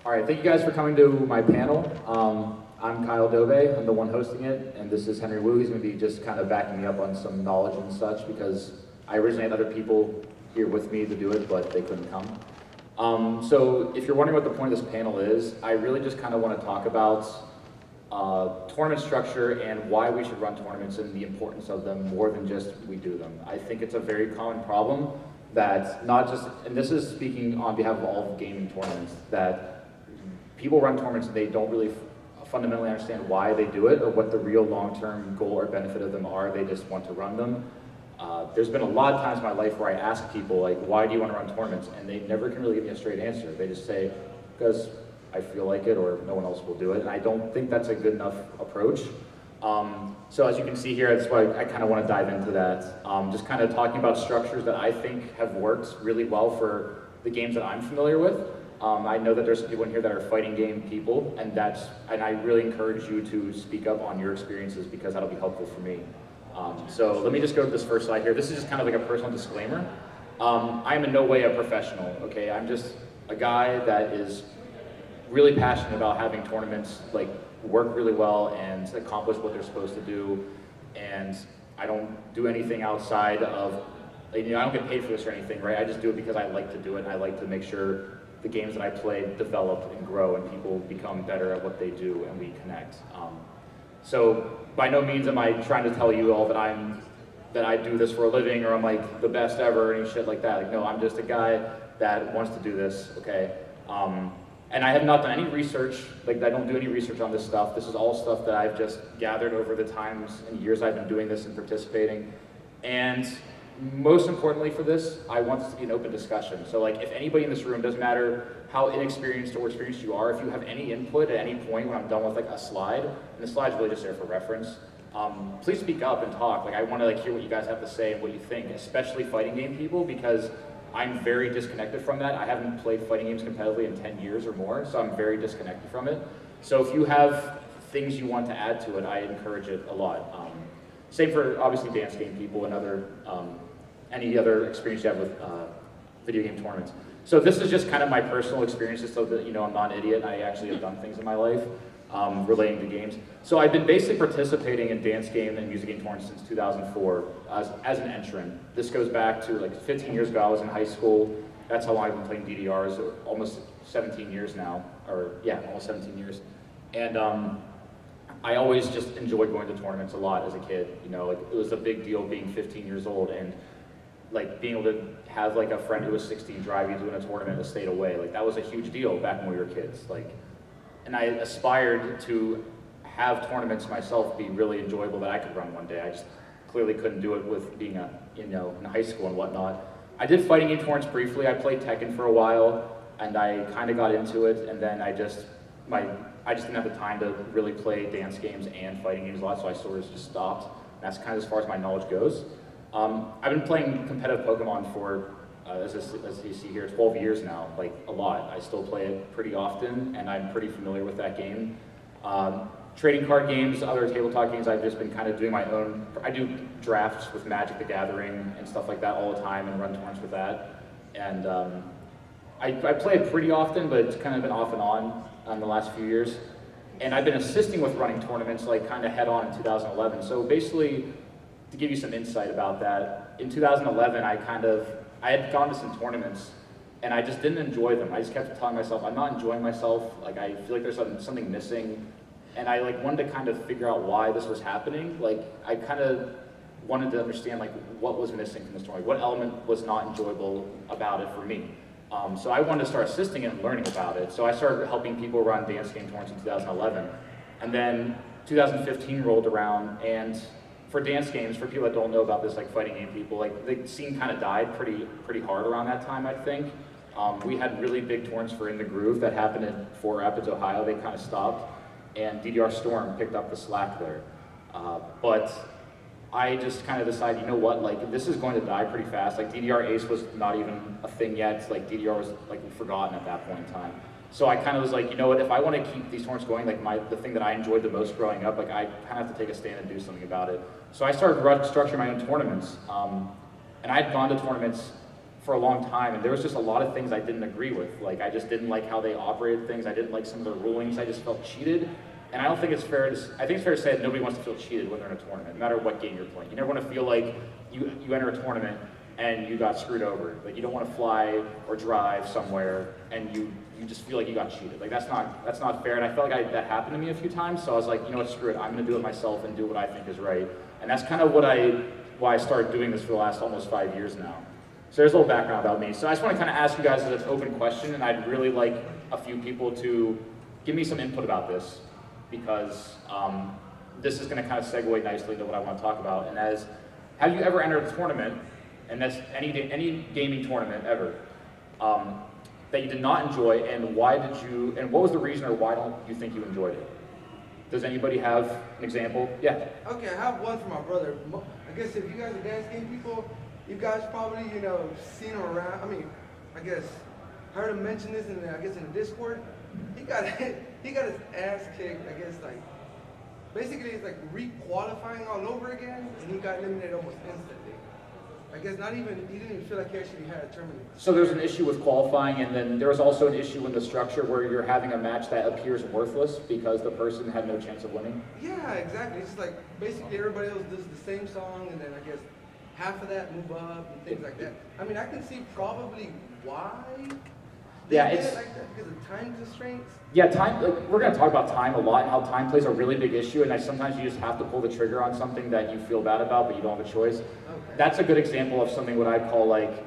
All right, thank you guys for coming to my panel. I'm Kyle Dobay, I'm the one hosting it, and this is Henry Wu. He's going to be just kind of backing me up on some knowledge and such because I originally had other people here with me to do it, but they couldn't come. So if you're wondering what the point of this panel is, I really just kind of want to talk about tournament structure and why we should run tournaments and the importance of them more than just we do them. I think it's a very common problem that not just, and this is speaking on behalf of all gaming tournaments, that people run tournaments and they don't really fundamentally understand why they do it or what the real long-term goal or benefit of them are. They just want to run them. There's been a lot of times in my life where I ask people, like, why do you want to run tournaments? And they never can really give me a straight answer. They just say, because I feel like it or no one else will do it. And I don't think that's a good enough approach. So as you can see here, that's why I kind of want to dive into that. Just kind of talking about structures that I think have worked really well for the games that I'm familiar with. I know that there's some people in here that are fighting game people, and I really encourage you to speak up on your experiences because that'll be helpful for me. So let me just go to this first slide here. This is just kind of like a personal disclaimer. I am in no way a professional, okay? I'm just a guy that is really passionate about having tournaments like work really well and accomplish what they're supposed to do. And I don't do anything outside of, I don't get paid for this or anything, right? I just do it because I like to do it and I like to make sure the games that I play develop and grow and people become better at what they do and we connect. So by no means am I trying to tell you all that I do this for a living or I'm like the best ever or any shit like that. Like, no, I'm just a guy that wants to do this, okay? And I have not done any research, like I don't do any research on this stuff. This is all stuff that I've just gathered over the times and years I've been doing this and participating. And most importantly for this, I want this to be an open discussion. So like if anybody in this room, doesn't matter how inexperienced or experienced you are, if you have any input at any point when I'm done with like a slide, and the slide's really just there for reference, please speak up and talk. Like I want to like hear what you guys have to say and what you think, especially fighting game people, because I'm very disconnected from that. I haven't played fighting games competitively in 10 years or more, so I'm very disconnected from it. So if you have things you want to add to it, I encourage it a lot. Same for obviously dance game people and other any other experience you have with video game tournaments. So this is just kind of my personal experiences so that I'm not an idiot and I actually have done things in my life relating to games. So I've been basically participating in dance game and music game tournaments since 2004 as an entrant. This goes back to like 15 years ago. I was in high school. That's how long I've been playing DDRs, almost 17 years now, or yeah, almost 17 years. And I always just enjoyed going to tournaments a lot as a kid. Like it was a big deal being 15 years old and like being able to have like a friend who was 16 drive you to a tournament in a state away. Like that was a huge deal back when we were kids. Like, and I aspired to have tournaments myself be really enjoyable that I could run one day. I just clearly couldn't do it with being in high school and whatnot. I did fighting game tournaments briefly. I played Tekken for a while and I kind of got into it, and then I just didn't have the time to really play dance games and fighting games a lot, so I sort of just stopped. And that's kind of as far as my knowledge goes. I've been playing competitive Pokemon for, as you see here, 12 years now, like a lot. I still play it pretty often, and I'm pretty familiar with that game. Trading card games, other tabletop games, I've just been kind of doing my own. I do drafts with Magic the Gathering and stuff like that all the time and run tournaments with that. And I play it pretty often, but it's kind of been off and on the last few years. And I've been assisting with running tournaments like kind of head on in 2011. So basically, to give you some insight about that, in 2011 I had gone to some tournaments and I just didn't enjoy them. I just kept telling myself, I'm not enjoying myself, like I feel like there's something missing. And I like wanted to kind of figure out why this was happening. Like I kind of wanted to understand like what was missing from the story, what element was not enjoyable about it for me. So I wanted to start assisting and learning about it. So I started helping people run dance game tournaments in 2011. And then 2015 rolled around, and for dance games, for people that don't know about this, like fighting game people, like the scene kind of died pretty hard around that time, I think. We had really big tournaments for In the Groove that happened in Fort Rapids, Ohio. They kind of stopped, and DDR Storm picked up the slack there. But I just kind of decided, you know what, like this is going to die pretty fast. Like DDR Ace was not even a thing yet. Like DDR was like forgotten at that point in time. So I kind of was like, you know what, if I want to keep these tournaments going, like the thing that I enjoyed the most growing up, like I kind of have to take a stand and do something about it. So I started structuring my own tournaments. And I had gone to tournaments for a long time, and there was just a lot of things I didn't agree with. Like, I just didn't like how they operated things. I didn't like some of the rulings. I just felt cheated. And I don't think it's fair to, I think it's fair to say that nobody wants to feel cheated when they're in a tournament, no matter what game you're playing. You never want to feel like you enter a tournament and you got screwed over. Like, you don't want to fly or drive somewhere and you just feel like you got cheated. Like, that's not fair. And I felt like that happened to me a few times. So I was like, you know what, screw it. I'm going to do it myself and do what I think is right. And that's kind of why I started doing this for the last almost 5 years now. So there's a little background about me. So I just want to kind of ask you guys an open question, and I'd really like a few people to give me some input about this, because this is going to kind of segue nicely into what I want to talk about. And that is, have you ever entered a tournament, and that's any gaming tournament ever, that you did not enjoy, and why did you, and what was the reason, or why don't you think you enjoyed it? Does anybody have an example? Yeah. Okay, I have one for my brother. I guess if you guys are dance game people, you guys probably, seen him around. I mean, I guess, heard him mention this in the Discord. He got his ass kicked, I guess, like, basically it's like re-qualifying all over again, and he got eliminated almost instantly. I guess he didn't even feel like he actually had a tournament. So there's an issue with qualifying, and then there's also an issue in the structure where you're having a match that appears worthless because the person had no chance of winning? Yeah, exactly. It's just like, basically everybody else does the same song, and then I guess half of that move up and things like that. I mean, I can see probably why they did it like that, because of time constraints. Yeah, time. Like, we're going to talk about time a lot and how time plays a really big issue, and sometimes you just have to pull the trigger on something that you feel bad about, but you don't have a choice. Okay. That's a good example of something what I call, like,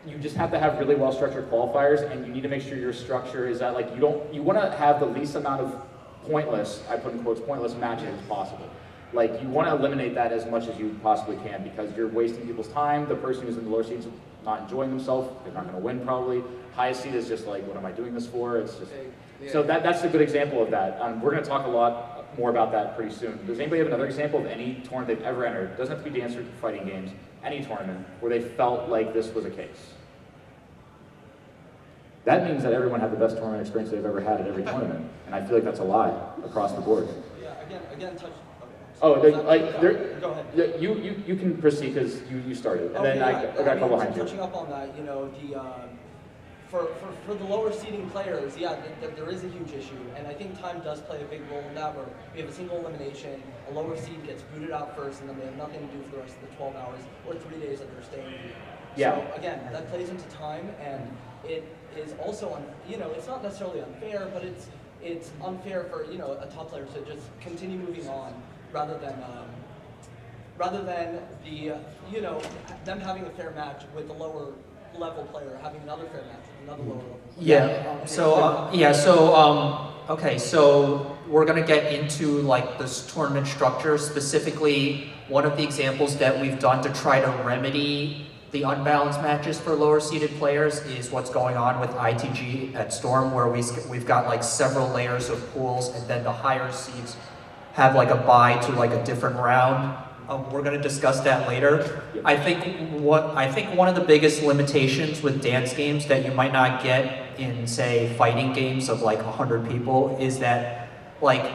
you just have to have really well structured qualifiers, and you need to make sure your structure is that, like, you want to have the least amount of pointless, I put in quotes, pointless matches as possible. Like, you want to eliminate that as much as you possibly can, because you're wasting people's time. The person who's in the lower seats is not enjoying themselves. They're not going to win probably. Highest seat is just like, what am I doing this for? It's just, so that's a good example of that. We're going to talk a lot more about that pretty soon. Does anybody have another example of any tournament they've ever entered? It doesn't have to be dance or fighting games. Any tournament where they felt like this was a case. That means that everyone had the best tournament experience they've ever had at every tournament, and I feel like that's a lie across the board. Yeah, again, touch. Oh, go Yeah, ahead. you can proceed because you started, and then I got a couple behind you. Touching up on that, for the lower seeding players, yeah, there is a huge issue, and I think time does play a big role in that, where we have a single elimination, a lower seed gets booted out first, and then they have nothing to do for the rest of the 12 hours or 3 days that they're staying here. Yeah. So again, that plays into time, and it is also it's not necessarily unfair, but it's unfair for a top player to just continue moving on rather than them having a fair match with a lower level player having another fair match with another lower level player. Okay, so we're gonna get into like this tournament structure. Specifically, one of the examples that we've done to try to remedy the unbalanced matches for lower seeded players is what's going on with ITG at Storm, where we've got like several layers of pools, and then the higher seeds have like a bye to like a different round. We're going to discuss that later. I think one of the biggest limitations with dance games that you might not get in, say, fighting games of like 100 people is that like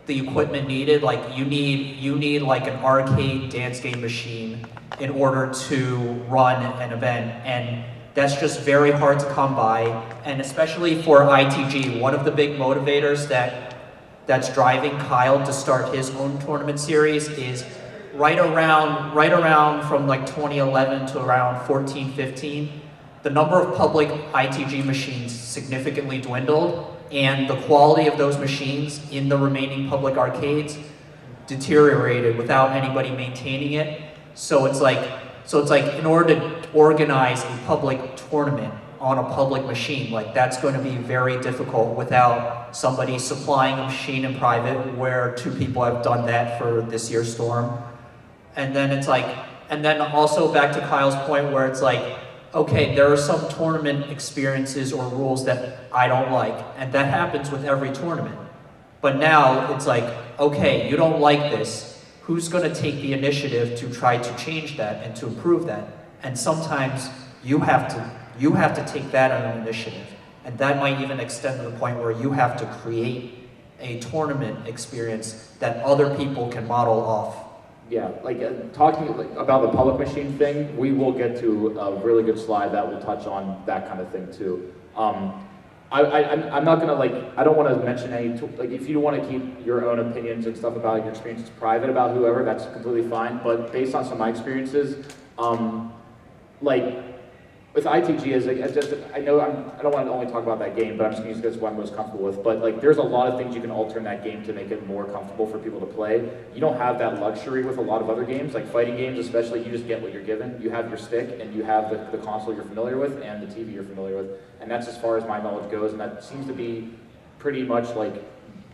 the equipment needed, like you need like an arcade dance game machine in order to run an event, and that's just very hard to come by. And especially for ITG, one of the big motivators that's driving Kyle to start his own tournament series is right around from like 2011 to around 14, 15, the number of public ITG machines significantly dwindled, and the quality of those machines in the remaining public arcades deteriorated without anybody maintaining it. So it's like in order to organize a public tournament on a public machine, like that's going to be very difficult without somebody supplying a machine in private, where 2 people have done that for this year's Storm. And then also back to Kyle's point where it's like, okay, there are some tournament experiences or rules that I don't like, and that happens with every tournament. But now it's like, okay, you don't like this, who's going to take the initiative to try to change that and to improve that? And sometimes you have to take that on an initiative, and that might even extend to the point where you have to create a tournament experience that other people can model off Yeah, like talking like, about the public machine thing, we will get to a really good slide that will touch on that kind of thing too. I'm not gonna like, I don't want to mention any, like if you want to keep your own opinions and stuff about your experiences private about whoever, that's completely fine. But based on some of my experiences, like with ITG, I know I don't want to only talk about that game, but I'm just going to use this what I'm most comfortable with. But like, there's a lot of things you can alter in that game to make it more comfortable for people to play. You don't have that luxury with a lot of other games, like fighting games especially. You just get what you're given. You have your stick, and you have the console you're familiar with, and the TV you're familiar with, and that's as far as my knowledge goes. And that seems to be pretty much like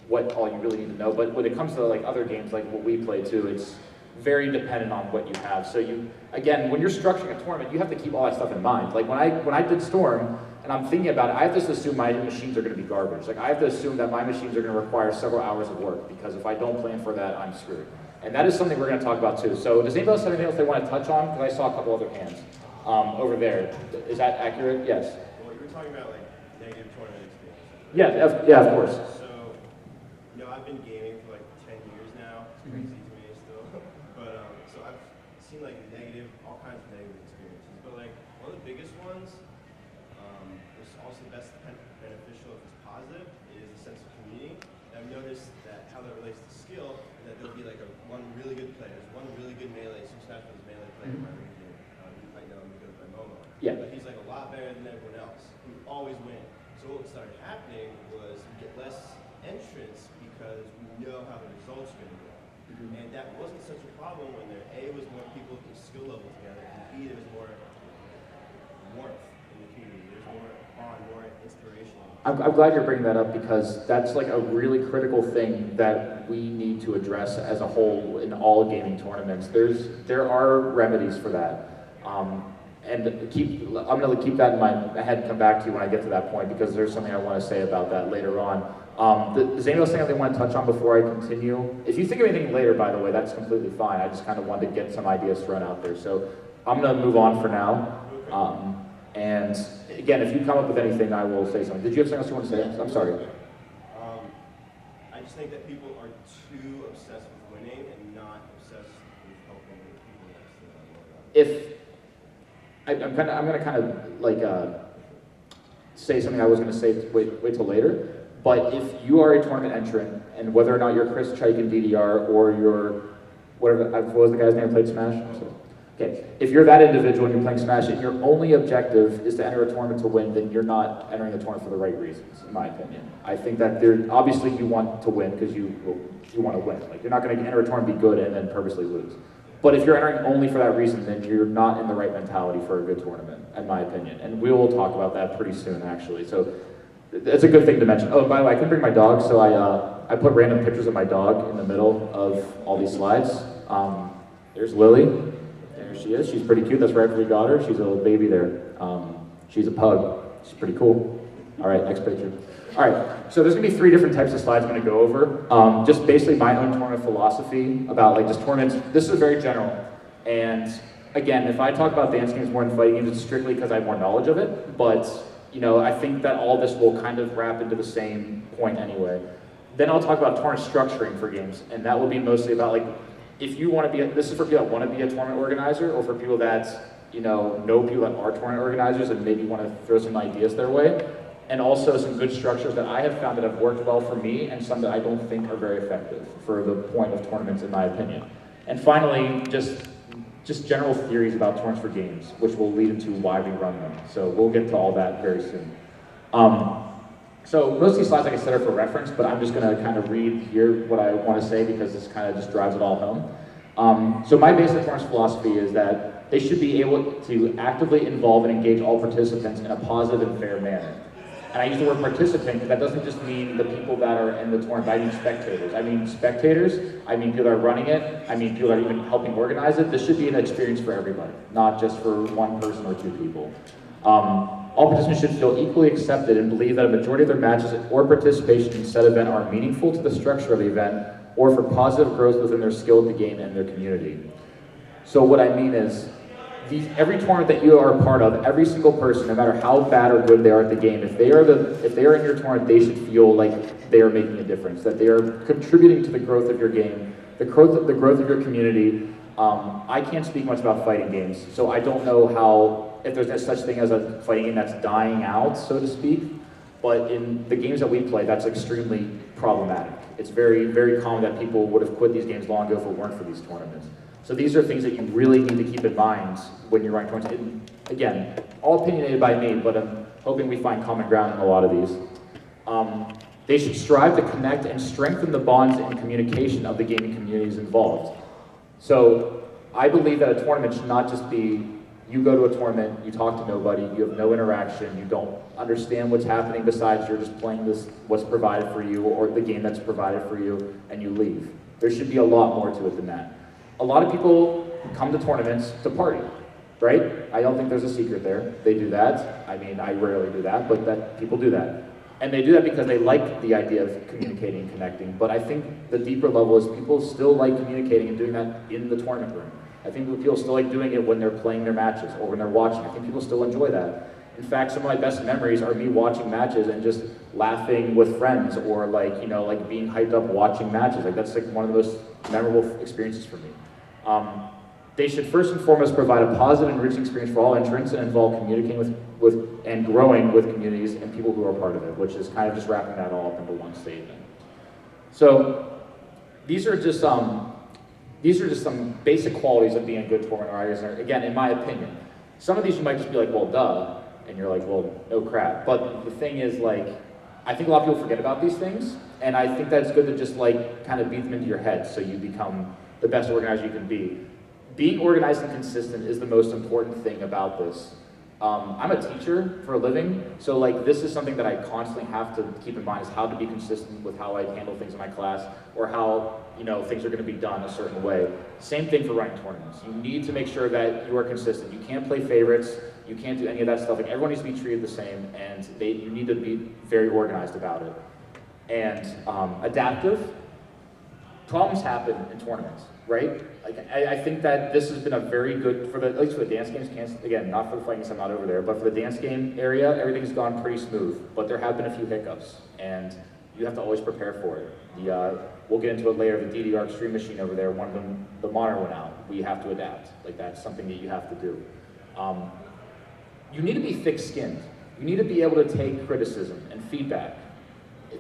what all you really need to know. But when it comes to like other games, like what we play too, it's very dependent on what you have. So you, again, when you're structuring a tournament, you have to keep all that stuff in mind. Like when I did Storm, and I'm thinking about it, I have to assume my machines are going to be garbage. Like I have to assume that my machines are going to require several hours of work, because if I don't plan for that, I'm screwed. And that is something we're going to talk about too. So does anybody else have anything else they want to touch on? Because I saw a couple other hands over there. Is that accurate? Yes. Well, you were talking about like negative tournament experiences. Yeah, of course. So, you know, I've been gaming for like 10 years now. It's crazy to me still. But so I've seen like negative, all kinds of negative experiences. But like one of the biggest ones, which is also best beneficial if it's positive, is a sense of community. And I've noticed that how that relates to skill, that there'll be like one really good player, there's one really good melee, Super Smash Bros. Melee player in my region. You might know him, he goes by Momo. Yeah. But he's like a lot better than everyone else. He would always win. So what started happening was we get less entrants because we know how the results are going to go. And that wasn't such a problem when there A was more people with skill level together, and B there was more warmth in the community. There's more bond, more inspiration. I'm glad you're bringing that up, because that's like a really critical thing that we need to address as a whole in all gaming tournaments. There are remedies for that. And I'm going to keep that in my head and come back to you when I get to that point, because there's something I want to say about that later on. Does anybody else think they want to touch on before I continue? If you think of anything later, by the way, that's completely fine. I just kind of wanted to get some ideas thrown out there. So I'm going to move on for now. And again, if you come up with anything, I will say something. Did you have something else you want to say? I'm sorry. I just think that people are too obsessed with winning and not obsessed with helping the people next to them. I'm going to kind of like say something I was going to say. Wait till later. But if you are a tournament entrant, and whether or not you're Chris Chike in DDR or you're whatever, what was the guy's name who played Smash? Okay, if you're that individual and you're playing Smash and your only objective is to enter a tournament to win, then you're not entering the tournament for the right reasons, in my opinion. I think that obviously you want to win because you want to win. Like, you're not going to enter a tournament, be good, and then purposely lose. But if you're entering only for that reason, then you're not in the right mentality for a good tournament, in my opinion. And we will talk about that pretty soon, actually. So it's a good thing to mention. Oh, by the way, I couldn't bring my dog, so I put random pictures of my dog in the middle of all these slides. There's Lily. There she is. She's pretty cute. That's right after we got her. She's a little baby there. She's a pug. She's pretty cool. All right, next picture. All right, so there's gonna be 3 different types of slides I'm gonna go over. Just basically my own tournament philosophy about like just tournaments. This is very general. And again, if I talk about dance games more than fighting games, it's strictly because I have more knowledge of it. But you know, I think that all this will kind of wrap into the same point anyway. Then I'll talk about tournament structuring for games, and that will be mostly about like, if you want to be, this is for people that want to be a tournament organizer, or for people that, you know people that are tournament organizers and maybe want to throw some ideas their way. And also some good structures that I have found that have worked well for me, and some that I don't think are very effective for the point of tournaments, in my opinion. And finally, just general theories about tournaments for games, which will lead into why we run them. So we'll get to all that very soon. So most of these slides, like I said, are for reference, but I'm just going to kind of read here what I want to say, because this kind of just drives it all home. So my basic tournament philosophy is that they should be able to actively involve and engage all participants in a positive and fair manner. And I use the word participant because that doesn't just mean the people that are in the tournament, I mean spectators. I mean spectators, I mean people that are running it, I mean people that are even helping organize it. This should be an experience for everybody, not just for one person or 2 people. All participants should feel equally accepted and believe that a majority of their matches or participation in said event are meaningful to the structure of the event or for positive growth within their skill of the game and their community. So what I mean is, every tournament that you are a part of, every single person, no matter how bad or good they are at the game, if they are in your tournament, they should feel like they are making a difference, that they are contributing to the growth of your game, the growth of your community. I can't speak much about fighting games, so I don't know if there's such thing as a fighting game that's dying out, so to speak. But in the games that we play, that's extremely problematic. It's very, very common that people would have quit these games long ago if it weren't for these tournaments. So these are things that you really need to keep in mind when you're running tournaments. And again, all opinionated by me, but I'm hoping we find common ground in a lot of these. They should strive to connect and strengthen the bonds and communication of the gaming communities involved. So I believe that a tournament should not just be, you go to a tournament, you talk to nobody, you have no interaction, you don't understand what's happening besides you're just playing what's provided for you or the game that's provided for you, and you leave. There should be a lot more to it than that. A lot of people come to tournaments to party, right? I don't think there's a secret there. They do that. I mean, I rarely do that, but people do that. And they do that because they like the idea of communicating and connecting. But I think the deeper level is people still like communicating and doing that in the tournament room. I think people still like doing it when they're playing their matches or when they're watching. I think people still enjoy that. In fact, some of my best memories are me watching matches and just laughing with friends or like being hyped up watching matches. Like that's like one of the most memorable experiences for me. They should first and foremost provide a positive and enriching experience for all entrants and involve communicating with and growing with communities and people who are part of it, which is kind of just wrapping that all up into one statement. So these are just some basic qualities of being a good tournament organizer. Again, in my opinion, some of these you might just be like, well, duh, and you're like, well, no crap. But the thing is, like, I think a lot of people forget about these things, and I think that it's good to just like kind of beat them into your head so you become the best organizer you can be. Being organized and consistent is the most important thing about this. I'm a teacher for a living, so like this is something that I constantly have to keep in mind is how to be consistent with how I handle things in my class or how things are going to be done a certain way. Same thing for running tournaments. You need to make sure that you are consistent. You can't play favorites. You can't do any of that stuff. Like everyone needs to be treated the same, and you need to be very organized about it. And adaptive. Problems happen in tournaments, right? Like I think that this has been a very good at least for the dance games. Again, not for the fighting games, I'm not over there, but for the dance game area, everything's gone pretty smooth. But there have been a few hiccups, and you have to always prepare for it. We'll get into it later. The DDR Extreme machine over there, one of them, the monitor went out. We have to adapt. Like that's something that you have to do. You need to be thick-skinned. You need to be able to take criticism and feedback.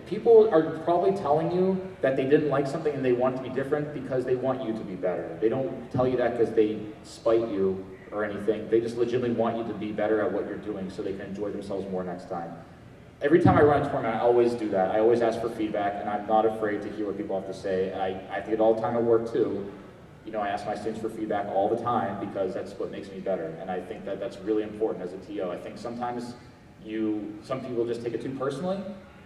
People are probably telling you that they didn't like something and they want it to be different because they want you to be better. They don't tell you that because they spite you or anything. They just legitimately want you to be better at what you're doing so they can enjoy themselves more next time. Every time I run a tournament, I always do that. I always ask for feedback, and I'm not afraid to hear what people have to say. And I think it all the time at work too. I ask my students for feedback all the time because that's what makes me better. And I think that that's really important as a TO. I think sometimes some people just take it too personally.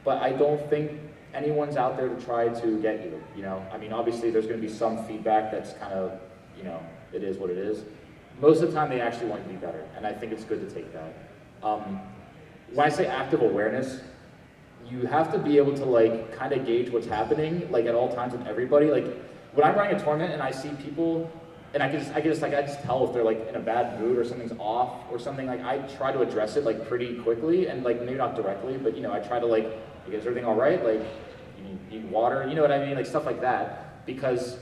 But I don't think anyone's out there to try to get you, I mean, obviously there's going to be some feedback that's kind of, it is what it is. Most of the time they actually want you to be better, and I think it's good to take that. When I say active awareness, you have to be able to like kind of gauge what's happening like at all times with everybody. Like when I'm running a tournament and I see people, and I just tell if they're like in a bad mood or something's off or something. Like I try to address it like pretty quickly and like maybe not directly, but I try to like, is everything all right? Like you need water, you know what I mean? Like stuff like that, because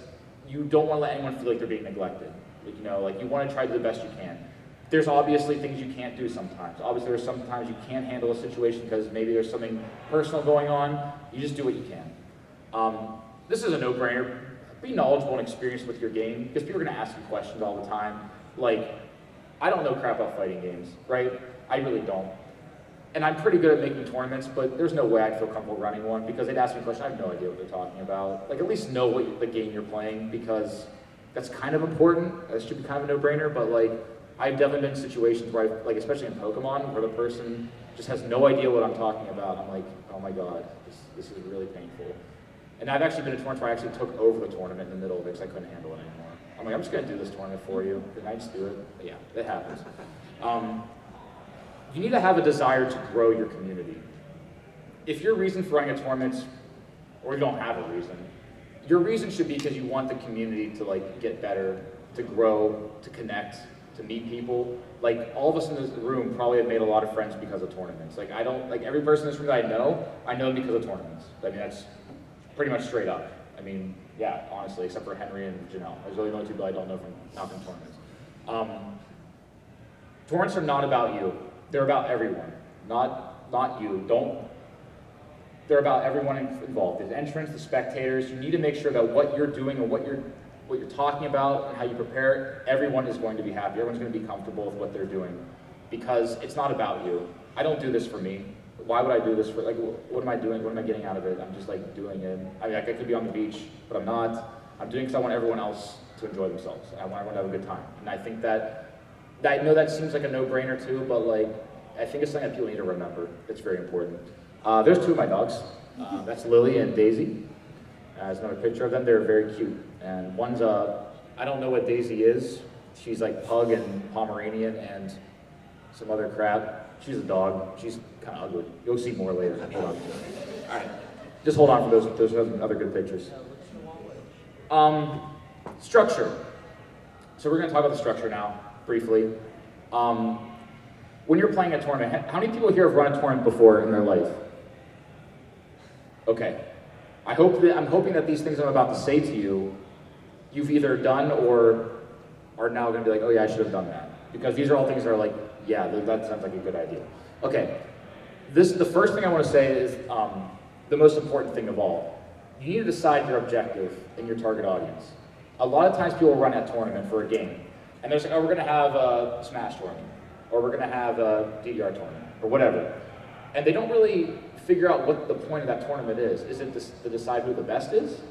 you don't want to let anyone feel like they're being neglected. Like you want to try to do the best you can. There's obviously things you can't do sometimes. Obviously there's sometimes you can't handle a situation because maybe there's something personal going on. You just do what you can. This is a no-brainer. Be knowledgeable and experienced with your game because people are going to ask you questions all the time. Like, I don't know crap about fighting games, right? I really don't. And I'm pretty good at making tournaments, but there's no way I'd feel comfortable running one because they'd ask me a question, I have no idea what they're talking about. Like, at least know the game you're playing because that's kind of important. That should be kind of a no-brainer, but like, I've definitely been in situations where like, especially in Pokemon, where the person just has no idea what I'm talking about. I'm like, oh my God, this is really painful. And I've actually been in tournaments where I actually took over the tournament in the middle of it because I couldn't handle it anymore. I'm like, I'm just going to do this tournament for you. Can I just do it? But yeah, it happens. You need to have a desire to grow your community. If your reason for running a tournament, or you don't have a reason, your reason should be because you want the community to like get better, to grow, to connect, to meet people. Like all of us in this room probably have made a lot of friends because of tournaments. Like every person in this room that I know them because of tournaments. I mean, that's pretty much straight up. I mean, yeah, honestly, except for Henry and Janelle. There's really the only two people I don't know from not from tournaments. Tournaments are not about you. They're about everyone, not you. They're about everyone involved. The entrants, the spectators. You need to make sure that what you're doing and what you're talking about and how you prepare, everyone is going to be happy. Everyone's going to be comfortable with what they're doing, because it's not about you. I don't do this for me. Why would I do this for, like, what am I doing? What am I getting out of it? I'm just like doing it. I mean, like, I could be on the beach, but I'm not. I'm doing it because I want everyone else to enjoy themselves. I want everyone to have a good time. And I think I know that seems like a no-brainer too, but like, I think it's something that people need to remember. It's very important. There's two of my dogs. That's Lily and Daisy. There's another picture of them. They're very cute. And one's I don't know what Daisy is. She's like pug and Pomeranian and some other crap. She's a dog. She's kind of ugly. You'll see more later. Hold on. All right. Just hold on for those other good pictures. Structure. So we're going to talk about the structure now, briefly. When you're playing a tournament, how many people here have run a tournament before in their life? Okay. I'm hoping that these things I'm about to say to you, you've either done or are now going to be like, oh yeah, I should have done that. Because these are all things that are like, yeah, that sounds like a good idea. Okay. The first thing I want to say is the most important thing of all. You need to decide your objective and your target audience. A lot of times people run a tournament for a game, and they're like, oh, we're going to have a Smash tournament, or we're going to have a DDR tournament, or whatever. And they don't really figure out what the point of that tournament is. Is it to decide who the best is?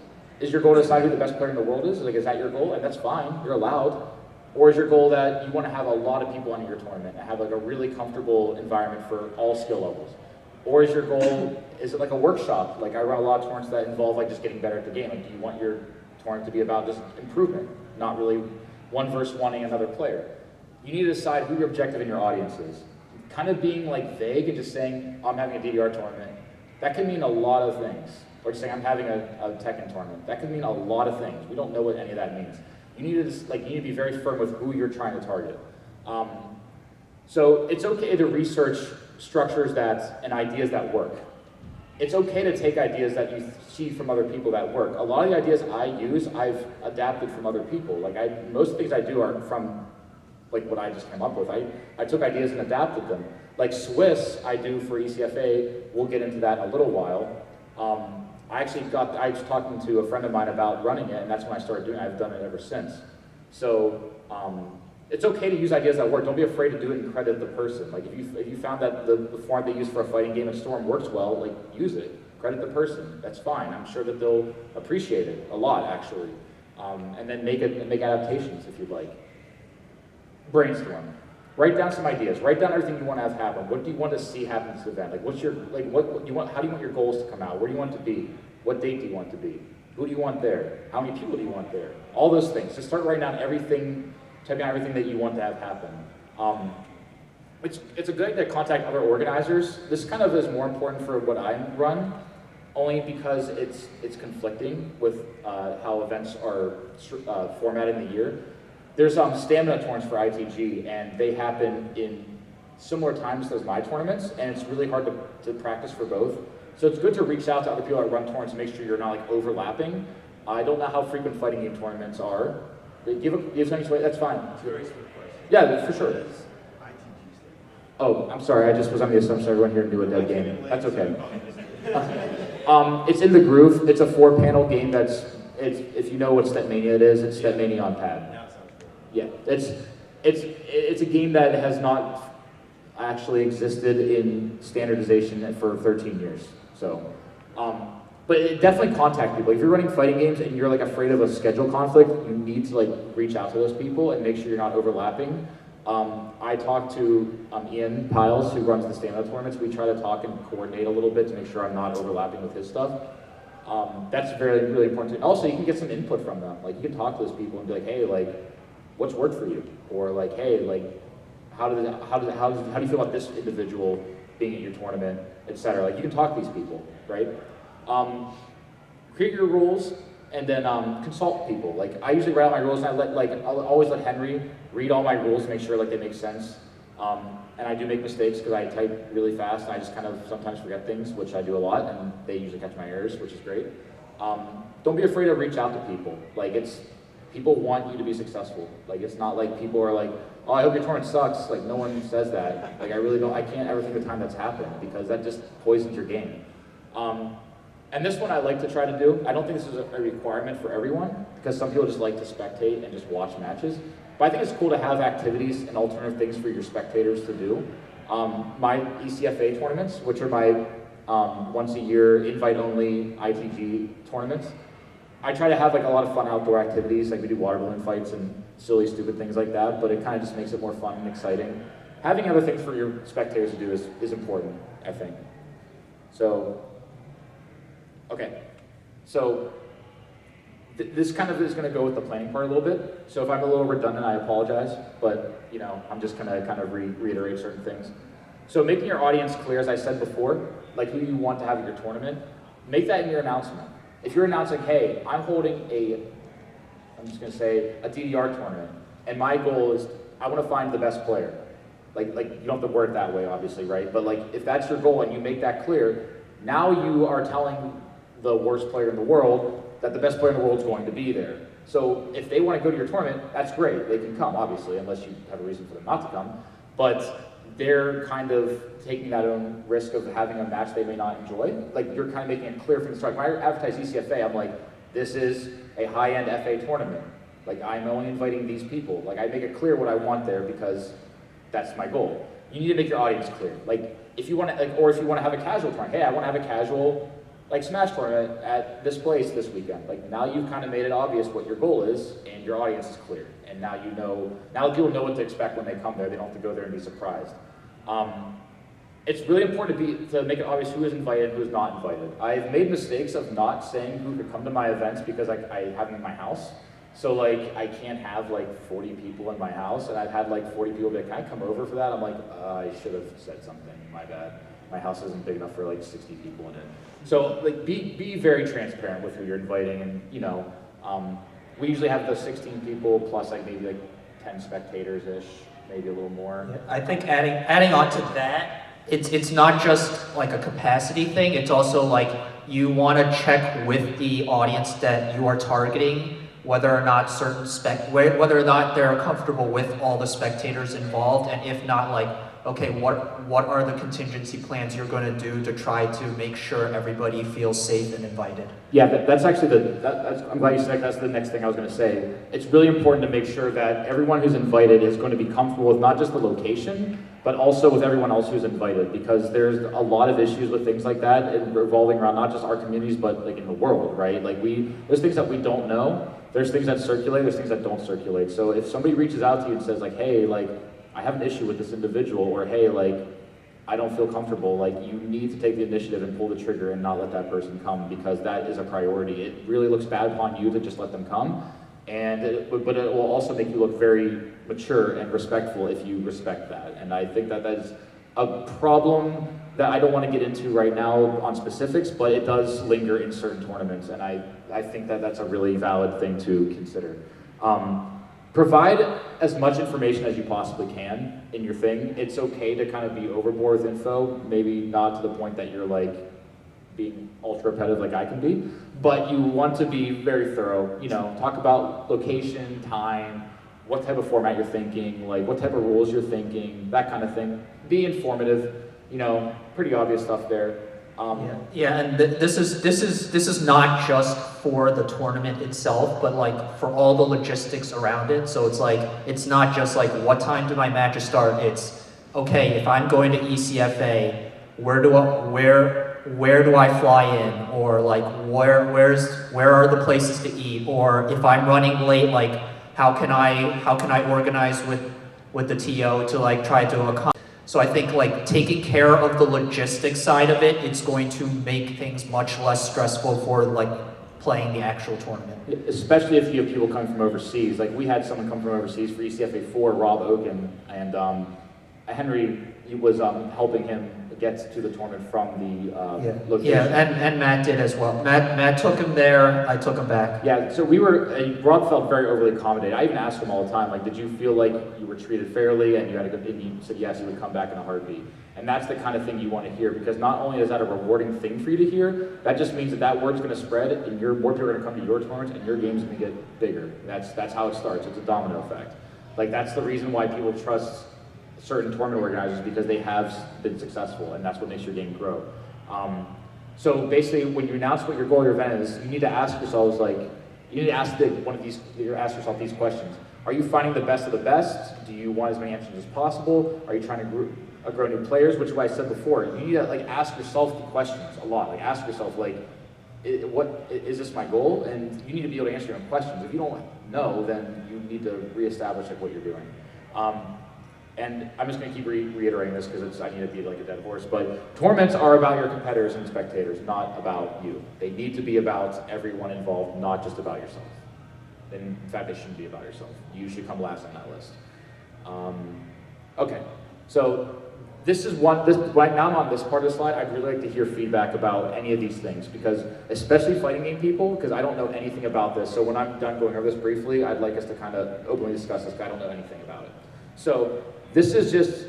Is your goal to decide who the best player in the world is? Like, is that your goal? And that's fine, you're allowed. Or is your goal that you want to have a lot of people on your tournament and have like a really comfortable environment for all skill levels? Or is your goal, is it like a workshop? Like, I run a lot of tournaments that involve like just getting better at the game. Like, do you want your tournament to be about just improvement, not really one versus wanting another player? You need to decide who your objective and your audience is. Kind of being like vague and just saying, I'm having a DDR tournament, that can mean a lot of things. Or just saying, I'm having a Tekken tournament. That can mean a lot of things. We don't know what any of that means. You need to be very firm with who you're trying to target. So it's okay to research structures and ideas that work. It's okay to take ideas that you see from other people that work. A lot of the ideas I use, I've adapted from other people. Like, most of the things I do are from like what I just came up with. I took ideas and adapted them. Like Swiss, I do for ECFA. We'll get into that in a little while. I was talking to a friend of mine about running it, and that's when I started doing it. I've done it ever since. So it's okay to use ideas that work. Don't be afraid to do it and credit the person. Like, if you found that the format they use for a fighting game at Storm works well, like, use it. Credit the person. That's fine. I'm sure that they'll appreciate it a lot, actually. And then make adaptations if you'd like. Brainstorm. Write down some ideas. Write down everything you want to have happen. What do you want to see happen in this event? Like, how do you want your goals to come out? Where do you want it to be? What date do you want it to be? Who do you want there? How many people do you want there? All those things. Just start writing down everything, typing out everything that you want to have happen. It's a good idea to contact other organizers. This kind of is more important for what I run, only because it's conflicting with how events are formatted in the year. There's stamina tournaments for ITG, and they happen in similar times as my tournaments, and it's really hard to practice for both. So it's good to reach out to other people that run tournaments to make sure you're not like overlapping. I don't know how frequent fighting game tournaments are. Give any way, that's fine. Very simple question. Yeah, for sure. What does ITG stand Oh, I'm sorry, I just was on the assumption everyone here knew a dead game. That's okay. It's in the groove. It's a 4-panel game if you know what Stepmania it is, it's Stepmania on pad. Yeah, it's a game that has not actually existed in standardization for 13 years. So, but definitely contact people. If you're running fighting games and you're like afraid of a schedule conflict, you need to like reach out to those people and make sure you're not overlapping. I talked to Ian Piles, who runs the stamina tournaments. We try to talk and coordinate a little bit to make sure I'm not overlapping with his stuff. That's really important. Also, you can get some input from them. Like, you can talk to those people and be like, hey, like, what's worked for you? Or like, hey, like, how do you feel about this individual being at your tournament, etc. Like, you can talk to these people, right? Create your rules and then consult people. Like, I usually write out my rules, and I'll always let Henry read all my rules to make sure like they make sense. And I do make mistakes because I type really fast and I just kind of sometimes forget things, which I do a lot, and they usually catch my errors, which is great. Don't be afraid to reach out to people. Like people want you to be successful. Like it's not like people are like, oh, I hope your tournament sucks. Like no one says that. Like I can't ever think of a time that's happened because that just poisons your game. And this one I like to try to do. I don't think this is a requirement for everyone because some people just like to spectate and just watch matches. But I think it's cool to have activities and alternative things for your spectators to do. My ECFA tournaments, which are my once a year invite-only ITG tournaments, I try to have like a lot of fun outdoor activities, like we do water balloon fights and silly, stupid things like that, but it kind of just makes it more fun and exciting. Having other things for your spectators to do is important, I think. So, okay. So, this kind of is going to go with the planning part a little bit. So if I'm a little redundant, I apologize, but you know, I'm just going to kind of reiterate certain things. So making your audience clear, as I said before, like who you want to have at your tournament, make that in your announcement. If you're announcing, hey, I'm holding I'm just going to say a DDR tournament, and my goal is I want to find the best player. Like you don't have to word it that way, obviously, right? But like if that's your goal and you make that clear, now you are telling the worst player in the world that the best player in the world is going to be there. So if they want to go to your tournament, that's great. They can come, obviously, unless you have a reason for them not to come. But they're kind of taking that own risk of having a match they may not enjoy. Like you're kind of making it clear from the start. When I advertise ECFA, I'm like, this is a high-end FA tournament. Like I'm only inviting these people. Like I make it clear what I want there because that's my goal. You need to make your audience clear. Like if you want to, like, or if you want to have a casual tournament, hey, I want to have a casual like Smash tournament at this place this weekend. Like now you've kind of made it obvious what your goal is and your audience is clear. And now you know, now people know what to expect when they come there. They don't have to go there and be surprised. It's really important to make it obvious who is invited and who is not invited. I've made mistakes of not saying who could come to my events because I have them in my house. So like I can't have like 40 people in my house, and I've had like 40 people be like, can I come over for that? I'm like, I should have said something, my bad. My house isn't big enough for like 60 people in it. So like be very transparent with who you're inviting, and you know, we usually have the 16 people plus like maybe like 10 spectators-ish, maybe a little more. Yeah, I think adding on to that, it's not just like a capacity thing, it's also like you want to check with the audience that you are targeting whether or not whether or not they're comfortable with all the spectators involved, and if not, like, okay, what are the contingency plans you're going to do to try to make sure everybody feels safe and invited? Yeah, that's actually I'm glad you said that. That's the next thing I was going to say. It's really important to make sure that everyone who's invited is going to be comfortable with not just the location, but also with everyone else who's invited, because there's a lot of issues with things like that revolving around not just our communities, but like in the world, right? Like there's things that we don't know, there's things that circulate, there's things that don't circulate. So if somebody reaches out to you and says like, hey, like, I have an issue with this individual, or hey, like, I don't feel comfortable, like, you need to take the initiative and pull the trigger and not let that person come, because that is a priority. It really looks bad upon you to just let them come, but it will also make you look very mature and respectful if you respect that. And I think that is a problem that I don't want to get into right now on specifics, but it does linger in certain tournaments, and I think that that's a really valid thing to consider. Provide as much information as you possibly can in your thing. It's okay to kind of be overboard with info, maybe not to the point that you're like being ultra repetitive like I can be, but you want to be very thorough. You know, talk about location, time, what type of format you're thinking, like what type of rules you're thinking, that kind of thing. Be informative, you know, pretty obvious stuff there. Yeah, and this is not just for the tournament itself, but like for all the logistics around it. So it's like, it's not just like, what time do my matches start? It's, okay, if I'm going to ECFA, where do I fly in? Or like, where are the places to eat? Or if I'm running late, like, how can I organize with the TO to like try to accommodate? So I think like taking care of the logistics side of it, it's going to make things much less stressful for like playing the actual tournament. Especially if you have people coming from overseas. Like we had someone come from overseas for ECFA 4, Rob Oken, and Henry, he was helping him get to the tournament from the Yeah, location. and Matt did as well. Matt took him there, I took him back. Yeah, so Rob felt very overly accommodated. I even asked him all the time, like, did you feel like you were treated fairly and you had a good, and he said yes, he would come back in a heartbeat. And that's the kind of thing you want to hear, because not only is that a rewarding thing for you to hear, that just means that that word's going to spread and more people are going to come to your tournaments and your game's going to get bigger. That's how it starts. It's a domino effect. Like, that's the reason why people trust certain tournament organizers, because they have been successful, and that's what makes your game grow. So basically, when you announce what your goal of your event is, you need to ask yourselves, like, you need to ask ask yourself these questions. Are you finding the best of the best? Do you want as many answers as possible? Are you trying to grow new players? Which is what I said before. You need to like ask yourself the questions a lot. Like, ask yourself, like, what is this my goal? And you need to be able to answer your own questions. If you don't know, then you need to reestablish like what you're doing. And I'm just going to keep reiterating this because I need to be like a dead horse, but tournaments are about your competitors and spectators, not about you. They need to be about everyone involved, not just about yourself. In fact, they shouldn't be about yourself. You should come last on that list. Okay, so right now I'm on this part of the slide. I'd really like to hear feedback about any of these things, because especially fighting game people, because I don't know anything about this. So when I'm done going over this briefly, I'd like us to kind of openly discuss this, because I don't know anything about it. So this is just,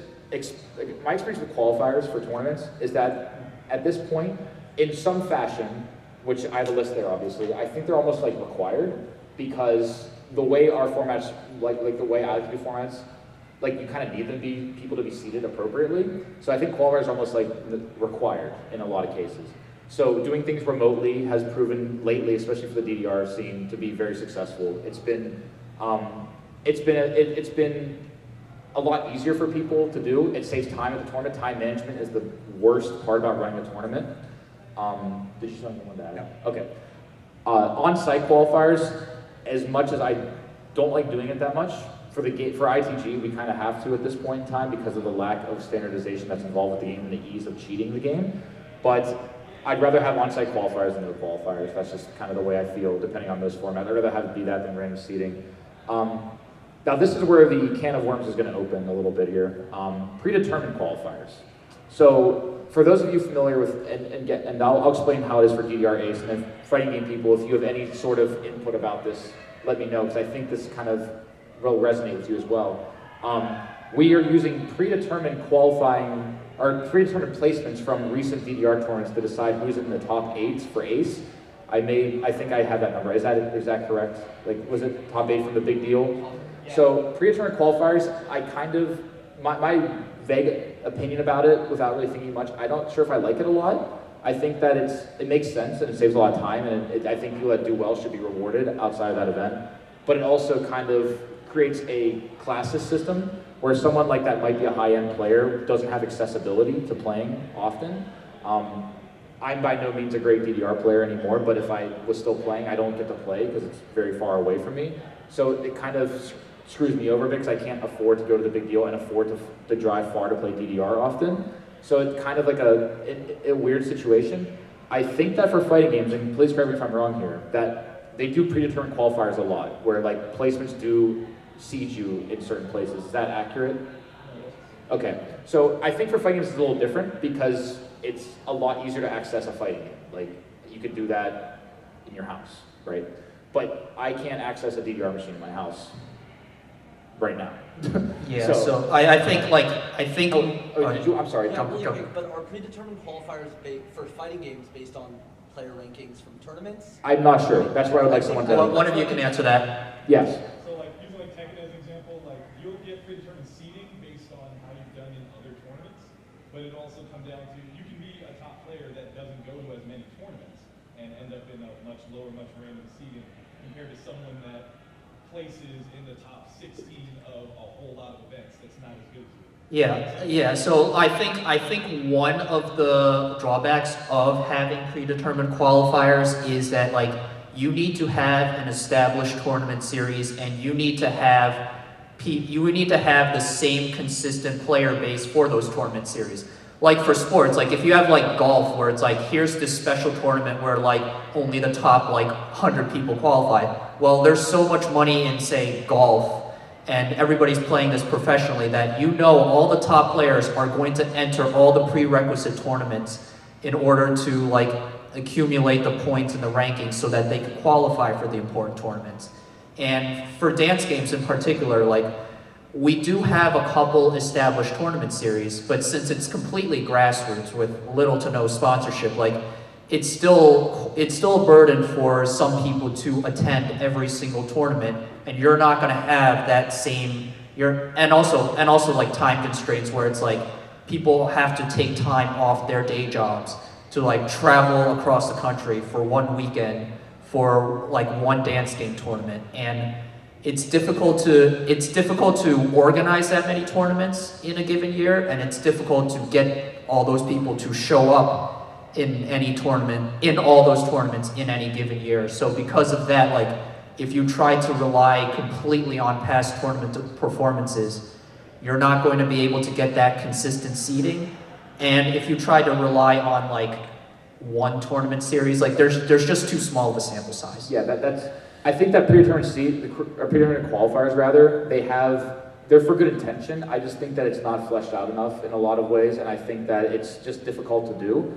my experience with qualifiers for tournaments is that at this point, in some fashion, which I have a list there obviously, I think they're almost like required, because the way our formats, like the way I like to do formats, like you kind of need people to be seated appropriately. So I think qualifiers are almost like required in a lot of cases. So doing things remotely has proven lately, especially for the DDR scene, to be very successful. It's been a lot easier for people to do. It saves time at the tournament. Time management is the worst part about running a tournament. Did you say something on that? No. Okay. On-site qualifiers, as much as I don't like doing it that much, for ITG, we kind of have to at this point in time because of the lack of standardization that's involved with the game and the ease of cheating the game. But I'd rather have on-site qualifiers than no qualifiers. That's just kind of the way I feel, depending on those formats. I'd rather have it be that than random seating. Now this is where the can of worms is going to open a little bit here. Predetermined qualifiers. So for those of you familiar with, and I'll explain how it is for DDR Ace, and if fighting game people, if you have any sort of input about this, let me know, because I think this kind of will resonate with you as well. We are using predetermined qualifying, or predetermined placements from recent DDR tournaments to decide who's in the top 8 for Ace. I think I have that number. Is that correct? Like, was it top 8 from the big deal? So predetermined qualifiers, I kind of, my vague opinion about it, without really thinking much, I'm not sure if I like it a lot. I think that it makes sense and it saves a lot of time, and I think people that do well should be rewarded outside of that event. But it also kind of creates a classes system where someone like that might be a high-end player, doesn't have accessibility to playing often. I'm by no means a great DDR player anymore, but if I was still playing, I don't get to play because it's very far away from me. So it kind of screws me over because I can't afford to go to the big deal and afford to drive far to play DDR often. So it's kind of like a weird situation. I think that for fighting games, and please correct me if I'm wrong here, that they do predetermined qualifiers a lot, where like placements do seed you in certain places. Is that accurate? Okay, so I think for fighting games it's a little different because it's a lot easier to access a fighting game. Like, you could do that in your house, right? But I can't access a DDR machine in my house right now. Yeah, so I think. I'm sorry. Yeah, really quick, but are predetermined qualifiers for fighting games based on player rankings from tournaments? I'm not sure. That's where I would like someone to. One of you can answer that. Yes. So like using like Tekken as an example, like you'll get predetermined seeding based on how you've done in other tournaments, but it also comes down to you can be a top player that doesn't go to as many tournaments and end up in a much lower, much random seeding compared to someone that places in the top 16 of a whole lot of events that's not as good as you. Yeah. So I think one of the drawbacks of having predetermined qualifiers is that like you need to have an established tournament series, and you need to have the same consistent player base for those tournament series. Like for sports, like if you have like golf, where it's like here's this special tournament where like only the top like 100 people qualify. Well, there's so much money in say golf, and everybody's playing this professionally, that you know all the top players are going to enter all the prerequisite tournaments in order to like accumulate the points and the rankings so that they can qualify for the important tournaments. And for dance games in particular, like we do have a couple established tournament series, but since it's completely grassroots with little to no sponsorship, like it's still a burden for some people to attend every single tournament, and you're not going to have that same and also like time constraints where it's like people have to take time off their day jobs to like travel across the country for one weekend for like one dance game tournament, and it's difficult to organize that many tournaments in a given year, and it's difficult to get all those people to show up in all those tournaments in any given year. So because of that, like if you try to rely completely on past tournament performances, you're not going to be able to get that consistent seeding. And if you try to rely on like one tournament series, like there's just too small of a sample size. Yeah, that's. I think that pre-tournament pre-tournament qualifiers rather, they're for good intention. I just think that it's not fleshed out enough in a lot of ways, and I think that it's just difficult to do.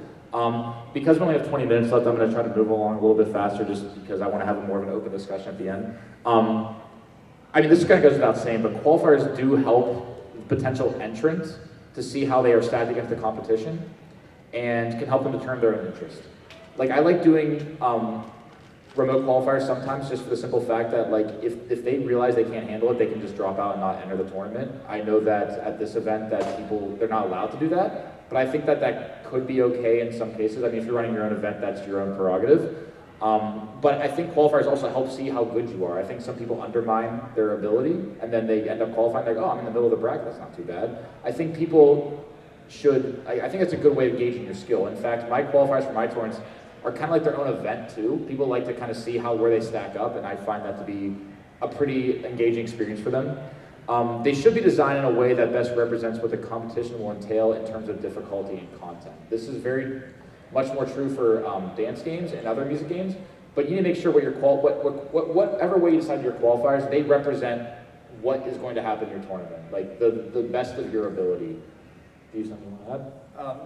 Because we only have 20 minutes left, I'm going to try to move along a little bit faster just because I want to have more of an open discussion at the end. I mean, this kind of goes without saying, but qualifiers do help potential entrants to see how they are stacked against the competition and can help them determine their own interest. Like, I like doing remote qualifiers sometimes just for the simple fact that, like, if they realize they can't handle it, they can just drop out and not enter the tournament. I know that at this event that they're not allowed to do that, but I think that could be okay in some cases. I mean, if you're running your own event, that's your own prerogative. But I think qualifiers also help see how good you are. I think some people undermine their ability, and then they end up qualifying, like, oh, I'm in the middle of the bracket, that's not too bad. I think people should, I think it's a good way of gauging your skill. In fact, my qualifiers for my tournaments are kind of like their own event too. People like to kind of see where they stack up, and I find that to be a pretty engaging experience for them. They should be designed in a way that best represents what the competition will entail in terms of difficulty and content. This is very much more true for dance games and other music games, but you need to make sure whatever way you decide your qualifiers, they represent what is going to happen in your tournament, like the best of your ability. Do you have something you want to add?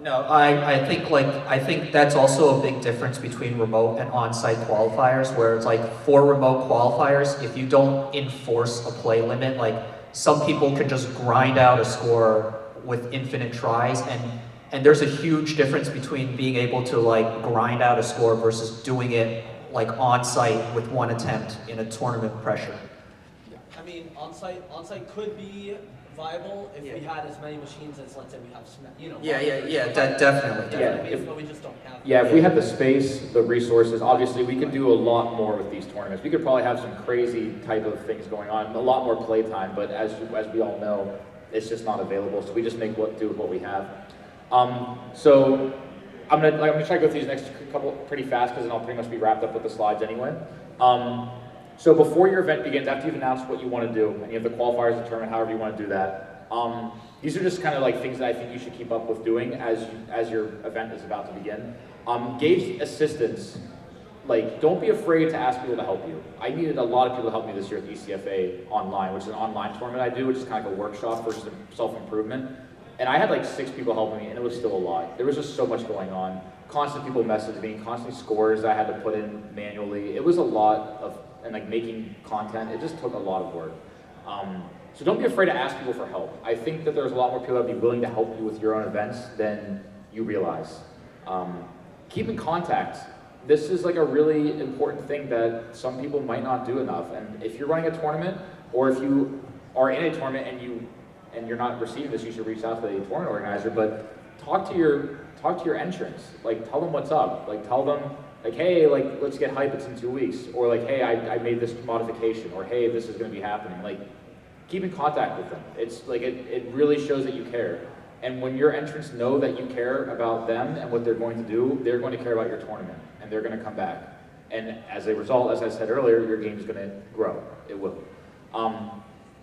No, I think that's also a big difference between remote and on-site qualifiers, where it's like for remote qualifiers, if you don't enforce a play limit, like some people can just grind out a score with infinite tries, and there's a huge difference between being able to like grind out a score versus doing it like on-site with one attempt in a tournament pressure. I mean, on-site could be viable if we had as many machines as, let's say, we have, Definitely. But we just don't have. Yeah, if we had the space, the resources, obviously we could do a lot more with these tournaments. We could probably have some crazy type of things going on, a lot more play time, but as we all know, it's just not available, so we just make do with what we have. So I'm gonna try to go through these next couple pretty fast, because then I'll pretty much be wrapped up with the slides anyway. So before your event begins, after you've announced what you want to do, and you have the qualifiers determined, however you want to do that, these are just kind of like things that I think you should keep up with doing as your event is about to begin. Gauge assistance. Like, don't be afraid to ask people to help you. I needed a lot of people to help me this year at ECFA Online, which is an online tournament I do, which is kind of like a workshop for self-improvement. And I had like 6 people helping me, and it was still a lot. There was just so much going on. Constant people messaging me, constant scores I had to put in manually. It was a lot of, and like making content, it just took a lot of work. So don't be afraid to ask people for help. I think that there's a lot more people that would be willing to help you with your own events than you realize. Keep in contact. This is like a really important thing that some people might not do enough. And if you're running a tournament, or if you are in a tournament and you're not receiving this, you should reach out to the tournament organizer. But talk to your entrants. Like, tell them what's up. Like, tell them, like, hey, like, let's get hype, it's in 2 weeks. Or like, hey, I made this modification. Or hey, this is gonna be happening. Like, keep in contact with them. It's like, it really shows that you care. And when your entrants know that you care about them and what they're going to do, they're going to care about your tournament, and they're gonna come back. And as a result, as I said earlier, your game's gonna grow. It will.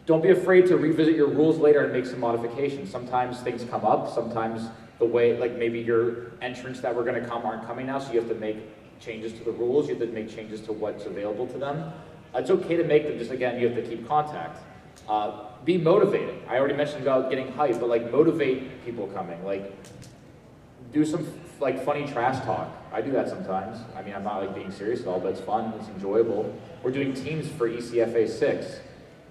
Don't be afraid to revisit your rules later and make some modifications. Sometimes things come up, sometimes the way, like maybe your entrants that were gonna come aren't coming now, so you have to make changes to the rules, you have to make changes to what's available to them. It's okay to make them, just again, you have to keep contact. Be motivating. I already mentioned about getting hype, but like motivate people coming. Like do some like funny trash talk. I do that sometimes. I mean, I'm not like being serious at all, but it's fun, it's enjoyable. We're doing teams for ECFA 6,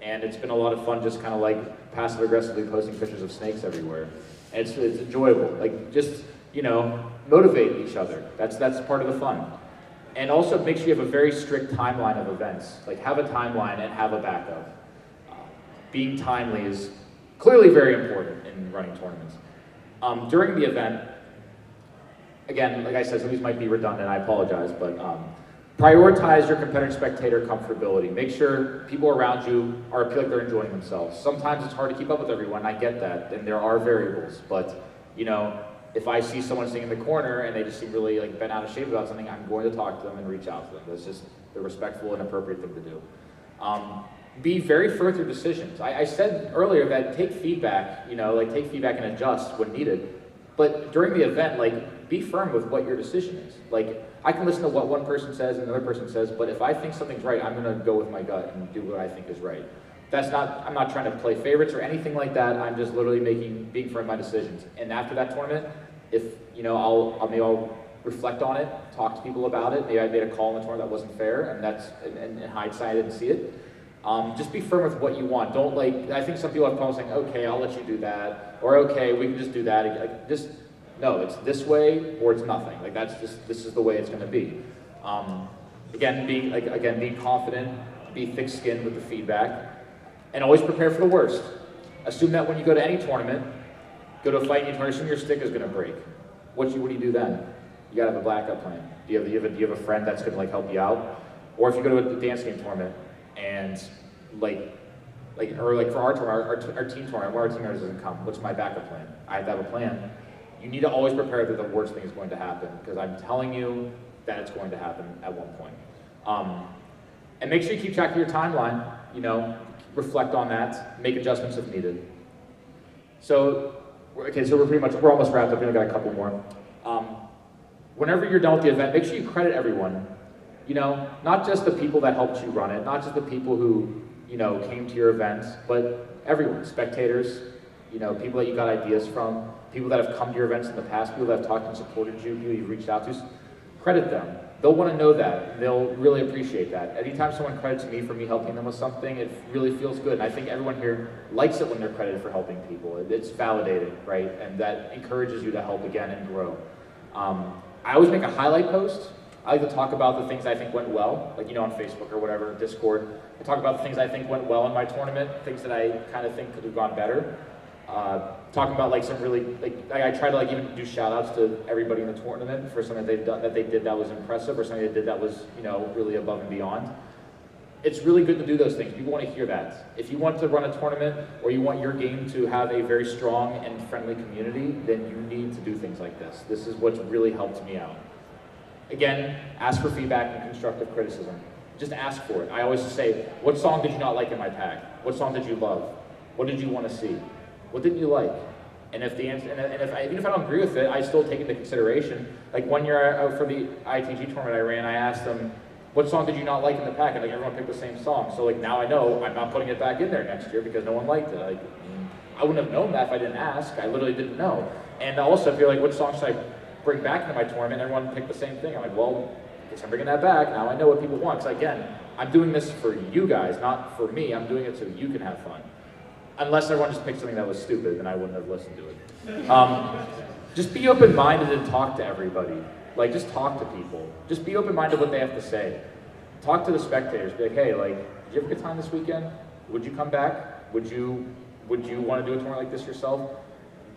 and it's been a lot of fun just kind of like passive aggressively posting pictures of snakes everywhere. And it's enjoyable. Like just, you know, motivate each other. That's part of the fun. And also make sure you have a very strict timeline of events. Like have a timeline and have a backup. Being timely is clearly very important in running tournaments. During the event, again, like I said, some of these might be redundant, I apologize, but prioritize your competitor spectator comfortability. Make sure people around you feel like they're enjoying themselves. Sometimes it's hard to keep up with everyone, I get that, and there are variables, but you know, if I see someone sitting in the corner and they just seem really like bent out of shape about something, I'm going to talk to them and reach out to them. That's just the respectful and appropriate thing to do. Be very firm with your decisions. I said earlier that take feedback, you know, like take feedback and adjust when needed. But during the event, like be firm with what your decision is. Like I can listen to what one person says and another person says, but if I think something's right, I'm gonna go with my gut and do what I think is right. I'm not trying to play favorites or anything like that. I'm just literally being firm in my decisions. And after that tournament, if, you know, I'll reflect on it, talk to people about it. Maybe I made a call in the tournament that wasn't fair, and in hindsight, I didn't see it. Just be firm with what you want. Don't like, I think some people have problems saying, okay, I'll let you do that, or okay, we can just do that. Like, just, no, it's this way or it's nothing. Like this is the way it's gonna be. Again, being confident, be thick-skinned with the feedback, and always prepare for the worst. Assume that when you go to any tournament, go to a fight in tournament, assume your stick is gonna break. What do you do then? You gotta have a backup plan. Do you have a friend that's gonna like help you out? Or if you go to a dance game tournament and for our tournament, our team tournament, where our team members doesn't come, what's my backup plan? I have to have a plan. You need to always prepare that the worst thing is going to happen, because I'm telling you that it's going to happen at one point. And make sure you keep track of your timeline, you know, reflect on that, make adjustments if needed. So we're almost wrapped up, we only got a couple more. Whenever you're done with the event, make sure you credit everyone. You know, not just the people that helped you run it, not just the people who, you know, came to your events, but everyone, spectators, you know, people that you got ideas from, people that have come to your events in the past, people that have talked and supported you, people you've reached out to, credit them. They'll want to know that. They'll really appreciate that. Anytime someone credits me for me helping them with something, it really feels good. And I think everyone here likes it when they're credited for helping people. It's validating, right? And that encourages you to help again and grow. I always make a highlight post. I like to talk about the things I think went well, like, you know, on Facebook or whatever, Discord. I talk about the things I think went well in my tournament, things that I kind of think could have gone better. Talking about like some really, I try to like even do shout outs to everybody in the tournament for something they've done, that they did that was impressive, or something they did that was, you know, really above and beyond. It's really good to do those things. People want to hear that. If you want to run a tournament or you want your game to have a very strong and friendly community, then you need to do things like this. This is what's really helped me out. Again, ask for feedback and constructive criticism. Just ask for it. I always say, what song did you not like in my pack? What song did you love? What did you want to see? What didn't you like? And if the answer, even if I don't agree with it, I still take it into consideration. Like one year for the ITG tournament I ran, I asked them, what song did you not like in the pack? And like everyone picked the same song. So like now I know I'm not putting it back in there next year because no one liked it. Like, I wouldn't have known that if I didn't ask. I literally didn't know. And also if you're like, what song should I bring back into my tournament? Everyone picked the same thing. I'm like, well, I guess I'm bringing that back. Now I know what people want. Because again, I'm doing this for you guys, not for me. I'm doing it so you can have fun. Unless everyone just picked something that was stupid, then I wouldn't have listened to it. Just be open-minded and talk to everybody. Like, just talk to people. Just be open-minded what they have to say. Talk to the spectators. Be like, hey, like, did you have a good time this weekend? Would you come back? Would you want to do a tournament like this yourself?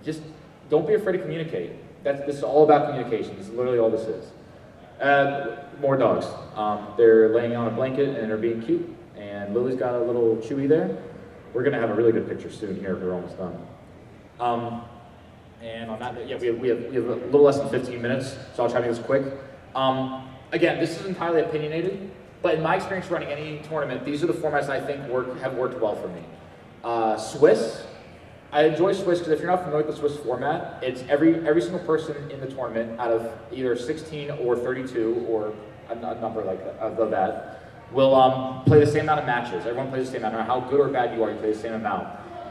Just don't be afraid to communicate. This is all about communication. This is literally all this is. More dogs. They're laying on a blanket and they're being cute. And Lily's got a little Chewy there. We're gonna have a really good picture soon here. We're almost done. And on that, yeah, we have a little less than 15 minutes, so I'll try to make this quick. Again, this is entirely opinionated, but in my experience running any tournament, these are the formats I think have worked well for me. Swiss, I enjoy Swiss because if you're not familiar with the Swiss format, it's every single person in the tournament out of either 16 or 32 or a number like that, of that will play the same amount of matches. Everyone plays the same amount. No matter how good or bad you are, you play the same amount.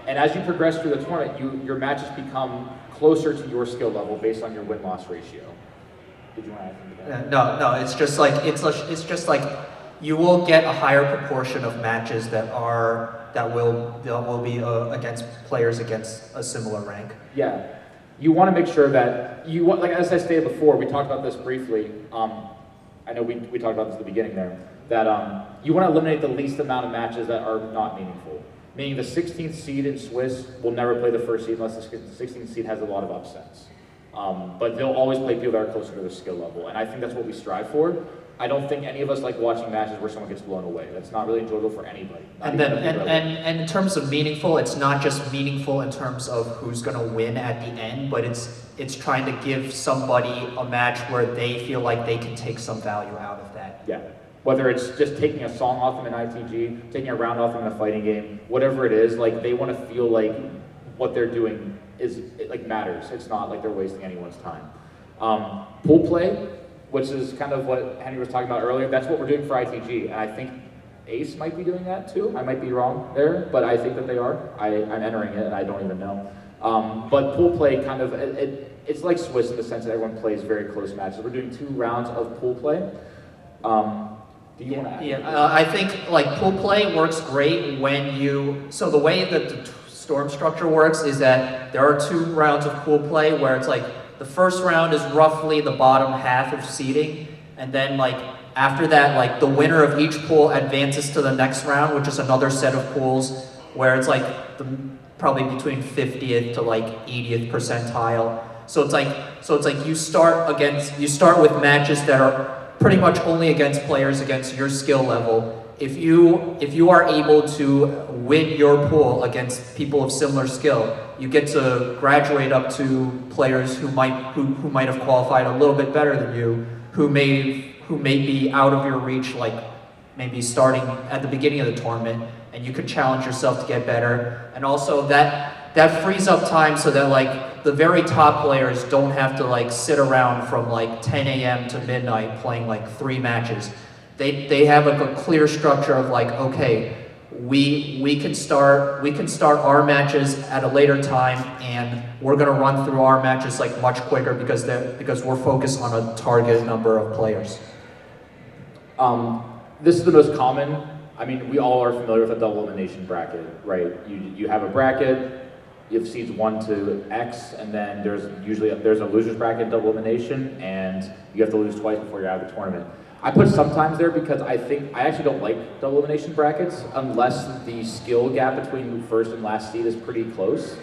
And as you progress through the tournament, your matches become closer to your skill level based on your win-loss ratio. Did you want to add something to that? No, it's just like you will get a higher proportion of matches that will be against players against a similar rank. Yeah, you want to make sure that you want, like as I stated before, we talked about this briefly. I know we talked about this at the beginning there. That you want to eliminate the least amount of matches that are not meaningful. Meaning the 16th seed in Swiss will never play the first seed unless the 16th seed has a lot of upsets. But they'll always play people that are closer to their skill level, and I think that's what we strive for. I don't think any of us like watching matches where someone gets blown away. That's not really enjoyable for anybody. And in terms of meaningful, it's not just meaningful in terms of who's going to win at the end, but it's trying to give somebody a match where they feel like they can take some value out of that. Yeah. Whether it's just taking a song off them in ITG, taking a round off them in a fighting game, whatever it is, like they want to feel like what they're doing matters. It's not like they're wasting anyone's time. Pool play, which is kind of what Henry was talking about earlier, that's what we're doing for ITG, and I think Ace might be doing that too. I might be wrong there, but I think that they are. I'm entering it and I don't even know. But pool play kind of, it's like Swiss in the sense that everyone plays very close matches. We're doing 2 rounds of pool play. Do you want to add? Yeah, I think like pool play works great when so the way that the storm structure works is that there are 2 rounds of pool play where it's like the first round is roughly the bottom half of seeding, and then like after that, like the winner of each pool advances to the next round, which is another set of pools where it's like probably between 50th to like 80th percentile. So it's like you start with matches that are pretty much only against players against your skill level. If you are able to win your pool against people of similar skill, you get to graduate up to players who might have qualified a little bit better than you, who may be out of your reach, like maybe starting at the beginning of the tournament, and you could challenge yourself to get better. And also that frees up time so that like the very top players don't have to like sit around from like 10 a.m. to midnight playing like 3 matches. They have like a clear structure of like, okay, we can start our matches at a later time, and we're gonna run through our matches like much quicker because we're focused on a targeted number of players. This is the most common. I mean, we all are familiar with a double elimination bracket, right? You have a bracket, you have seeds 1 to X, and then there's a loser's bracket double elimination, and you have to lose twice before you're out of the tournament. I put sometimes there because I actually don't like double elimination brackets unless the skill gap between first and last seed is pretty close.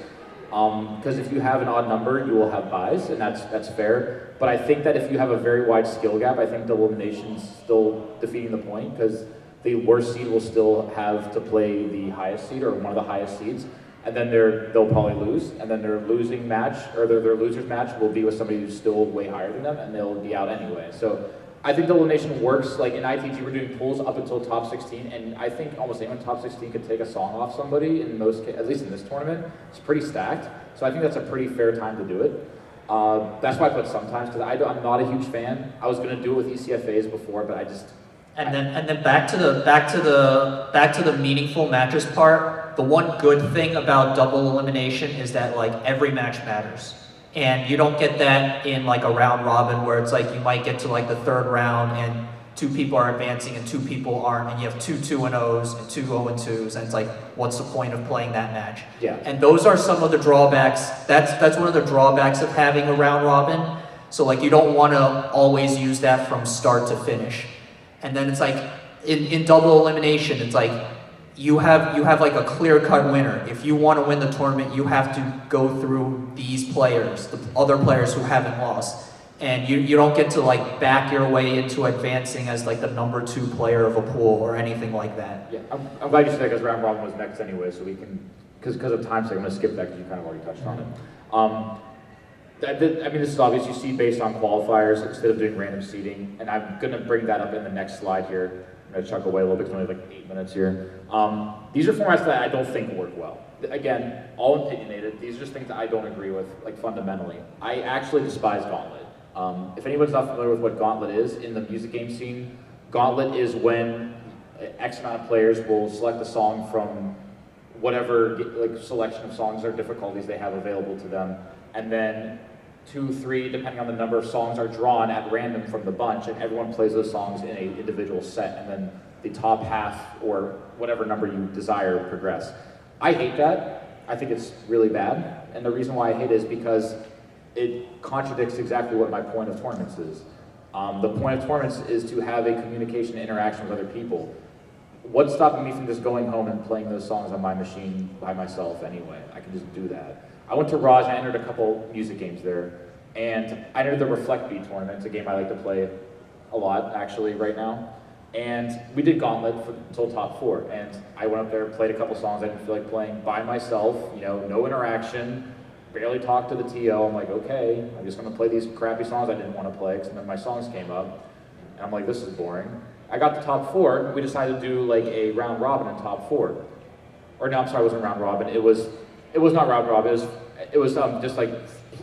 Because if you have an odd number, you will have buys, and that's fair. But I think that if you have a very wide skill gap, I think double elimination is still defeating the point, because the worst seed will still have to play the highest seed or one of the highest seeds, and then they'll probably lose, and then their losing match or their loser's match will be with somebody who's still way higher than them, and they'll be out anyway. So I think double elimination works. Like in ITG, we're doing pools up until top 16, and I think almost anyone top 16 could take a song off somebody in most cases, at least in this tournament. It's pretty stacked, so I think that's a pretty fair time to do it. That's why I put sometimes, because I'm not a huge fan. I was going to do it with ECFAs before, but I just. And then back to the meaningful matches part. The one good thing about double elimination is that like every match matters. And you don't get that in like a round robin where it's like you might get to like the 3rd round and 2 people are advancing and 2 people aren't, and you have 2 2-0s and 2 0-2s, and it's like, what's the point of playing that match? Yeah. And those are some of the drawbacks. That's one of the drawbacks of having a round robin. So like you don't want to always use that from start to finish. And then it's like in double elimination, it's like you have like a clear-cut winner. If you want to win the tournament, you have to go through these players, the other players who haven't lost. And you don't get to like back your way into advancing as like the number 2 player of a pool or anything like that. Yeah, I'm glad you said that, because round robin was next anyway, so we can, because of time sake, I'm going to skip that because you kind of already touched on it. I mean, this is obvious. You see based on qualifiers instead of doing random seeding, and I'm going to bring that up in the next slide here. I'm going to chuck away a little bit, because it's only like 8 minutes here. These are formats that I don't think work well. Again, all opinionated. These are just things that I don't agree with, like fundamentally. I actually despise Gauntlet. If anyone's not familiar with what Gauntlet is, in the music game scene, Gauntlet is when X amount of players will select a song from whatever like selection of songs or difficulties they have available to them, and then 2, 3, depending on the number of songs, are drawn at random from the bunch, and everyone plays those songs in an individual set, and then the top half or whatever number you desire progress. I hate that. I think it's really bad, and the reason why I hate it is because it contradicts exactly what my point of tournaments is. The point of tournaments is to have a communication interaction with other people. What's stopping me from just going home and playing those songs on my machine by myself anyway? I can just do that. I went to Raj, I entered a couple music games there, and I entered the Reflect Beat tournament. It's a game I like to play a lot, actually, right now. And we did Gauntlet until top 4, and I went up there, played a couple songs I didn't feel like playing by myself, you know, no interaction, barely talked to the TO. I'm like, okay, I'm just gonna play these crappy songs I didn't want to play, because then my songs came up, and I'm like, this is boring. I got to top 4, we decided to do like a round robin in top 4. Or no, I'm sorry, it wasn't round robin, it was not round robin, it was just like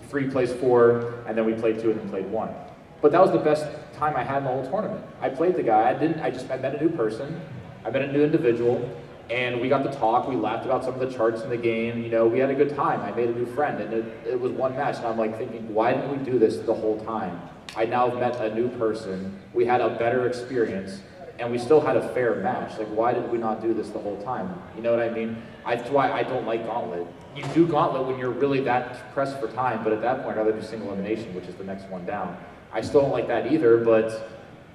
3 plays 4, and then we played 2 and then played 1. But that was the best time I had in the whole tournament. I played the guy, I met a new person, I met a new individual, and we got to talk, we laughed about some of the charts in the game, you know, we had a good time, I made a new friend, and it was one match, and I'm like thinking, why didn't we do this the whole time? I now met a new person, we had a better experience, and we still had a fair match. Like, why did we not do this the whole time? You know what I mean? That's why I don't like Gauntlet. You do Gauntlet when you're really that pressed for time, but at that point, I'd rather do single elimination, which is the next one down. I still don't like that either, but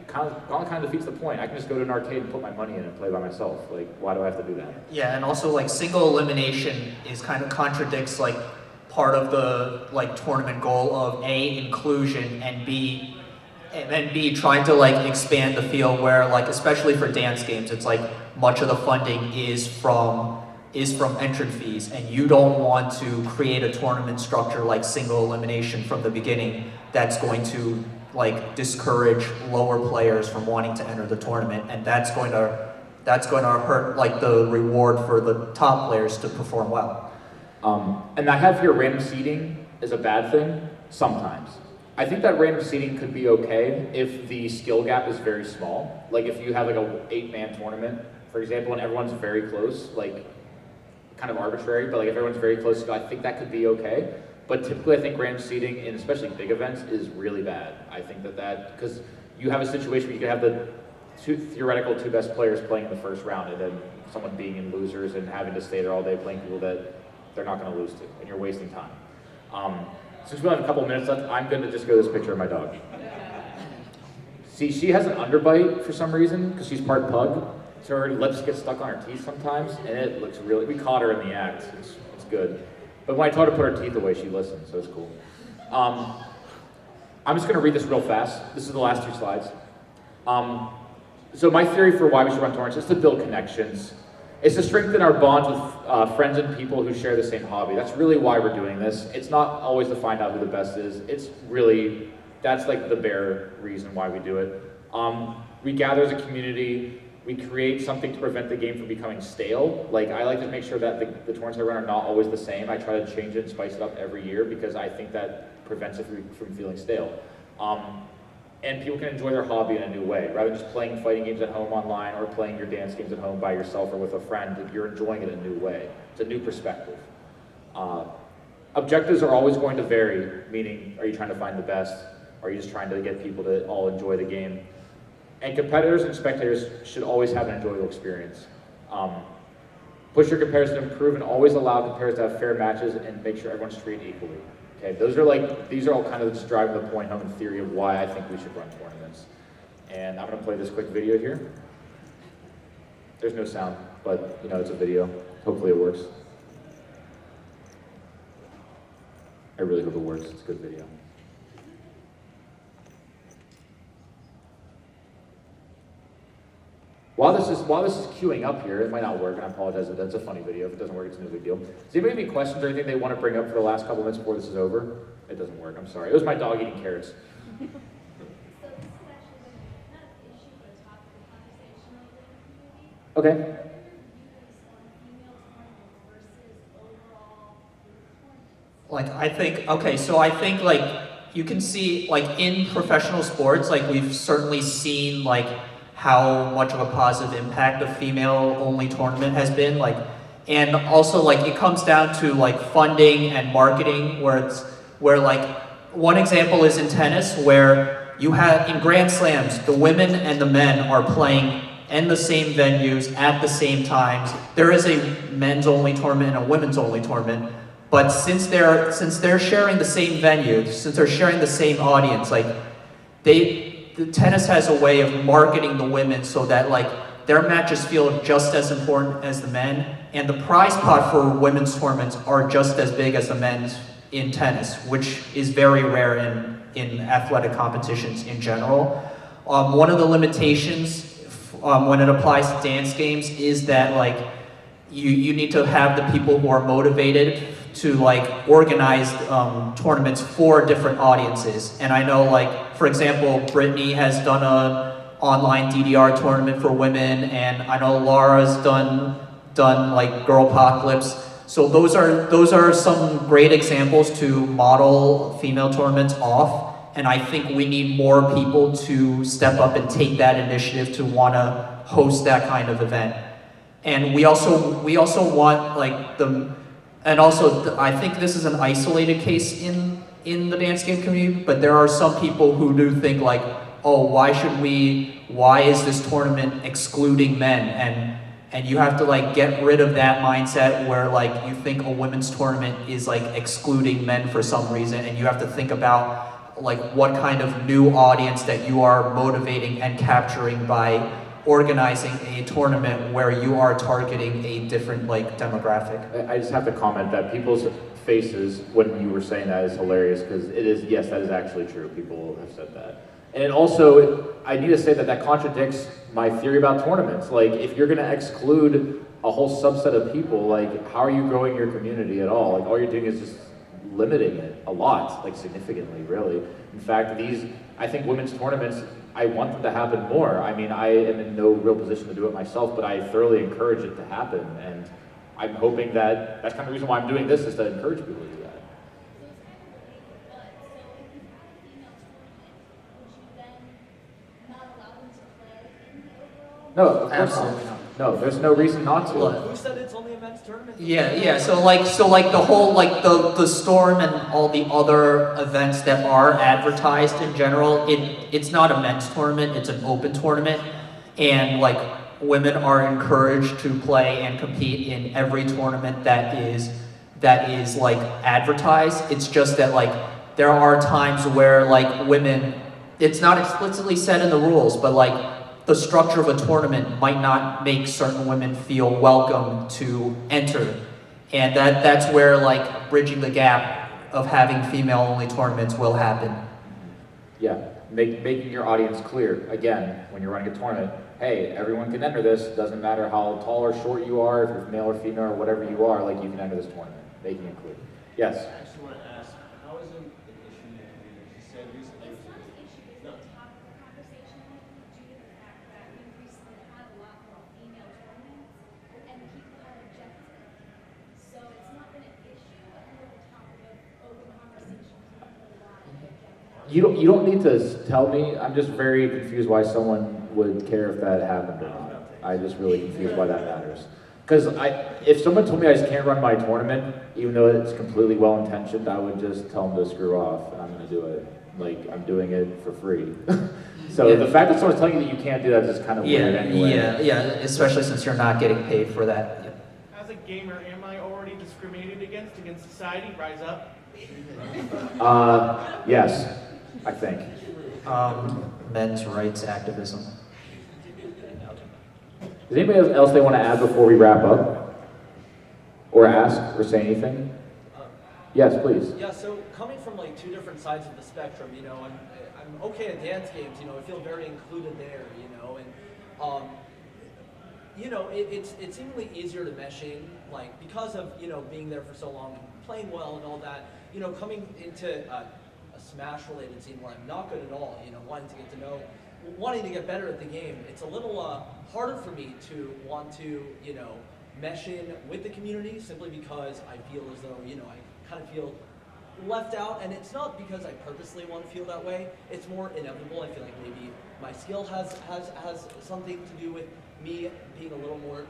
Gauntlet kind of defeats the point. I can just go to an arcade and put my money in and play by myself. Like, why do I have to do that? Yeah, and also like single elimination is kind of contradicts like part of the like tournament goal of A, inclusion, and B, trying to like expand the field where like, especially for dance games, it's like much of the funding is from entrant fees, and you don't want to create a tournament structure like single elimination from the beginning that's going to like discourage lower players from wanting to enter the tournament, and that's going to hurt like the reward for the top players to perform well. And I have here random seeding is a bad thing sometimes. I think that random seeding could be okay if the skill gap is very small. Like if you have like a 8-man tournament, for example, and everyone's very close, like kind of arbitrary, but like if everyone's very close, I think that could be okay. But typically I think random seeding, in especially big events, is really bad. I think because you have a situation where you can have the theoretical 2 best players playing in the first round, and then someone being in losers and having to stay there all day playing people that they're not going to lose to, and you're wasting time. Since we have a couple minutes left, I'm going to just go to this picture of my dog. See, she has an underbite for some reason, because she's part pug, so her lips get stuck on her teeth sometimes, and it looks really, we caught her in the act, it's good. But when I told her to put her teeth away, she listened, so it's cool. I'm just going to read this real fast. This is the last 2 slides. So my theory for why we should run tournaments is to build connections. It's to strengthen our bonds with friends and people who share the same hobby. That's really why we're doing this. It's not always to find out who the best is. It's really, that's like the bare reason why we do it. We gather as a community. We create something to prevent the game from becoming stale. Like, I like to make sure that the tournaments I run are not always the same. I try to change it and spice it up every year because I think that prevents it from feeling stale. And people can enjoy their hobby in a new way. Rather than just playing fighting games at home online or playing your dance games at home by yourself or with a friend, you're enjoying it in a new way. It's a new perspective. Objectives are always going to vary, meaning, are you trying to find the best? Or are you just trying to get people to all enjoy the game? And competitors and spectators should always have an enjoyable experience. Push your competitors to improve and always allow competitors to have fair matches and make sure everyone's treated equally. Okay, these are all kind of just driving the point home in theory of why I think we should run tournaments. And I'm gonna play this quick video here. There's no sound, but you know, it's a video. Hopefully it works. I really hope it works, it's a good video. While this is queuing up here, it might not work, and I apologize if that's a funny video. If it doesn't work, it's no big deal. Does anybody have any questions or anything they want to bring up for the last couple minutes before this is over? It doesn't work, I'm sorry. It was my dog eating carrots. So this is actually not an issue, but a topic of conversation over the community. Okay. What are your views on female tournaments versus overall tournaments? Like, I think like you can see like in professional sports, like we've certainly seen like how much of a positive impact the female-only tournament has been. Like, and also like it comes down to like funding and marketing, where like one example is in tennis, where you have in Grand Slams the women and the men are playing in the same venues at the same times. There is a men's only tournament and a women's only tournament, but since they're sharing the same venue, since they're sharing the same audience, like the tennis has a way of marketing the women so that like their matches feel just as important as the men, and the prize pot for women's tournaments are just as big as the men's in tennis, which is very rare in athletic competitions in general. One of the limitations when it applies to dance games is that like you need to have the people who are motivated to like organize tournaments for different audiences. And I know like, for example, Brittany has done an online DDR tournament for women, and I know Laura's done like Girlpocalypse. So those are some great examples to model female tournaments off. And I think we need more people to step up and take that initiative to want to host that kind of event. And we also want like I think this is an isolated case in the dance game community, but there are some people who do think like, oh, why is this tournament excluding men? And you have to like get rid of that mindset where like you think a women's tournament is like excluding men for some reason, and you have to think about like what kind of new audience that you are motivating and capturing by organizing a tournament where you are targeting a different like demographic. I just have to comment that people's faces when you were saying that is hilarious, because it is, yes, that is actually true. People have said that. And it also, I need to say that contradicts my theory about tournaments. Like, if you're gonna exclude a whole subset of people, like, how are you growing your community at all? Like, all you're doing is just limiting it a lot, like significantly, really. In fact, I think women's tournaments, I want them to happen more. I mean, I am in no real position to do it myself, but I thoroughly encourage it to happen. And I'm hoping that that's kind of the reason why I'm doing this, is to encourage people to do that. No, of course Absolutely not. No, there's no reason not to. Who said it's only a men's tournament? Yeah. So like the whole like the Storm and all the other events that are advertised in general, it's not a men's tournament, it's an open tournament, and like women are encouraged to play and compete in every tournament that is like advertised. It's just that like there are times where like women, it's not explicitly said in the rules, but like the structure of a tournament might not make certain women feel welcome to enter. And that's where like bridging the gap of having female-only tournaments will happen. Yeah, making your audience clear. Again, when you're running a tournament, hey, everyone can enter this. Doesn't matter how tall or short you are, if you're male or female or whatever you are, like you can enter this tournament. Making it clear. Yes? I actually want to ask, how is it an issue in the community? You said recently. It's not an issue, it's a topic of conversation due to the fact that we've recently had a lot more female tournaments and people have objected. So it's not been an issue, but more of a topic of open conversation. You don't need to tell me. I'm just very confused why someone would care if that happened or not. I'm just really confused why that matters. Because if someone told me I just can't run my tournament, even though it's completely well-intentioned, I would just tell them to screw off, and I'm going to do it. Like, I'm doing it for free. So the fact that someone's telling you that you can't do that is kind of weird anyway. Yeah, especially since you're not getting paid for that. Yeah. As a gamer, am I already discriminated against society? Rise up. Yes, I think. Men's rights activism. Does anybody else they want to add before we wrap up? Or ask or say anything? Yes, please. Yeah, so coming from like two different sides of the spectrum, you know, I'm okay at dance games, you know, I feel very included there, you know, and you know, it's seemingly easier to mesh in, like because of, you know, being there for so long and playing well and all that, you know, coming into a Smash related scene where I'm not good at all, you know, wanting to get better at the game, it's a little harder for me to want to, you know, mesh in with the community simply because I feel as though, you know, I kind of feel left out, and it's not because I purposely want to feel that way. It's more inevitable. I feel like maybe my skill has something to do with me being a little more,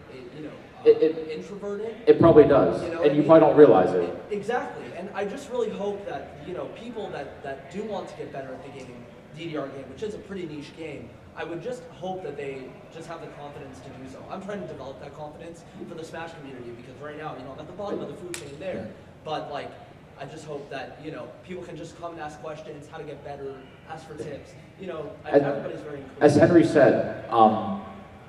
introverted. It probably does, You know, and you probably don't realize it. Exactly, and I just really hope that people that do want to get better at the game, DDR game, which is a pretty niche game, I would just hope that they just have the confidence to do so. I'm trying to develop that confidence for the Smash community because right now, I'm at the bottom of the food chain there, but like, I just hope that people can just come and ask questions, how to get better, ask for tips. Everybody's very inclusive. As Henry said,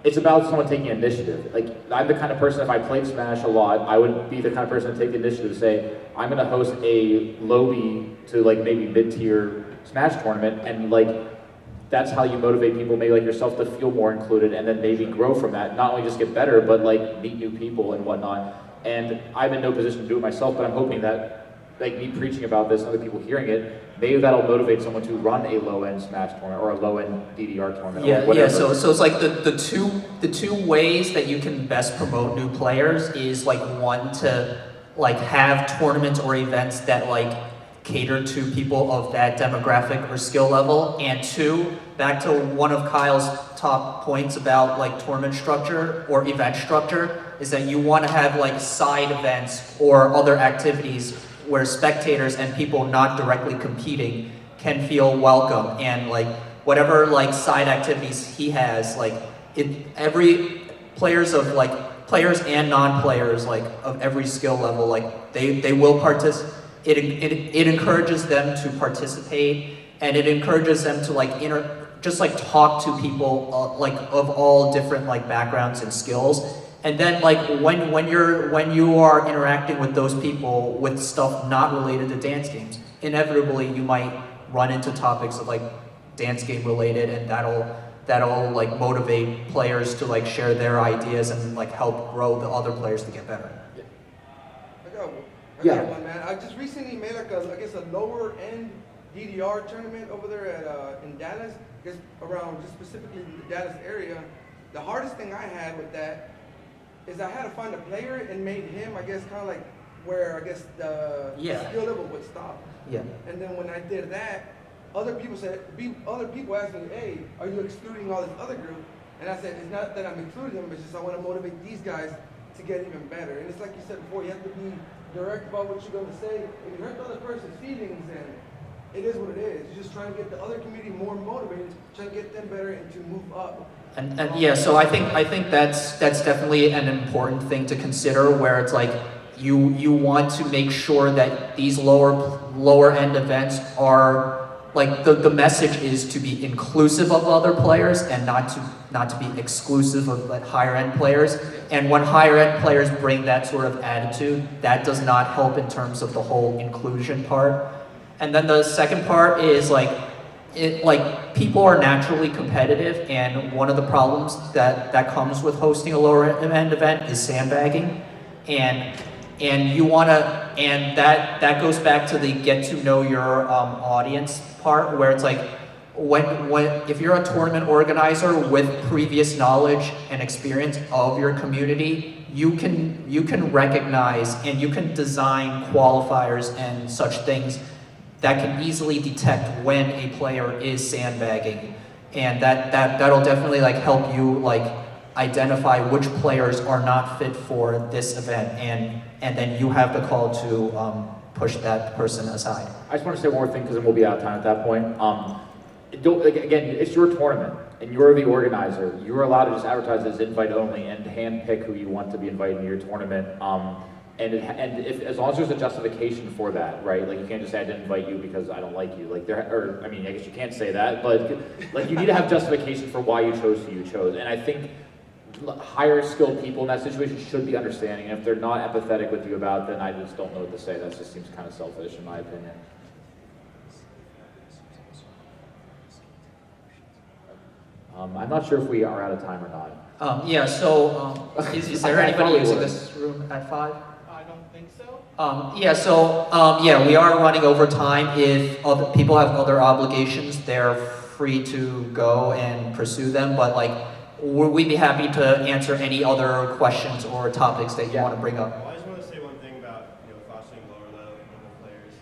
it's about someone taking initiative. Like, I'm the kind of person, if I played Smash a lot, I would be the kind of person to take the initiative to say, I'm going to host a lobby to like maybe mid-tier Smash tournament, and like, that's how you motivate people, maybe like yourself, to feel more included, and then maybe grow from that. Not only just get better, but like meet new people and whatnot. And I'm in no position to do it myself, but I'm hoping that, like me preaching about this and other people hearing it, maybe that'll motivate someone to run a low-end Smash tournament or a low-end DDR tournament. Or whatever. Yeah. So it's like the two ways that you can best promote new players is like, one, to like have tournaments or events that like cater to people of that demographic or skill level, and two, back to one of Kyle's top points about like tournament structure or event structure, is that you want to have like side events or other activities where spectators and people not directly competing can feel welcome, and like whatever like side activities he has, like every players and non-players like of every skill level, like they will participate. It encourages them to participate, and it encourages them to like just like talk to people like of all different like backgrounds and skills. And then like when you are interacting with those people with stuff not related to dance games, inevitably you might run into topics of like dance game related, and that'll like motivate players to like share their ideas and like help grow the other players to get better. I got one, man. I just recently made like a lower end DDR tournament over there at in Dallas, just around just specifically the Dallas area. The hardest thing I had with that is I had to find a player and made him, I guess, kind of like where I guess the skill level would stop. Yeah. And then when I did that, other people asked me, hey, are you excluding all this other group? And I said, it's not that I'm including them, it's just I want to motivate these guys to get even better. And it's like you said before, you have to be direct about what you're going to say. If you hurt the other person's feelings, then it is what it is. You're just trying to get the other community more motivated, trying to get them better and to move up. And yeah, so I think that's definitely an important thing to consider, where it's like you want to make sure that these lower end events are like the message is to be inclusive of other players and not to be exclusive of like higher end players. And when higher end players bring that sort of attitude, that does not help in terms of the whole inclusion part. And then the second part is like people are naturally competitive, and one of the problems that comes with hosting a lower end event is sandbagging, and that goes back to the get to know your audience part, where it's like when if you're a tournament organizer with previous knowledge and experience of your community, you can recognize and you can design qualifiers and such things that can easily detect when a player is sandbagging, and that'll definitely like help you like identify which players are not fit for this event, and then you have the call to push that person aside. I just want to say one more thing, because then we'll be out of time at that point. Again, it's your tournament, and you're the organizer. You're allowed to just advertise as invite only and handpick who you want to be invited to your tournament. As long as there's a justification for that, right? Like, you can't just say I didn't invite you because I don't like you. Like, I guess you can't say that, but like, you need to have justification for why you chose who you chose. And I think higher skilled people in that situation should be understanding. And if they're not empathetic with you about it, then I just don't know what to say. That just seems kind of selfish, in my opinion. I'm not sure if we are out of time or not. Is there anybody using this room at 5? I don't think so. We are running over time. If other people have other obligations, they're free to go and pursue them, but like, we'd be happy to answer any other questions or topics that you want to bring up. Well, I just want to say one thing about fostering lower level players.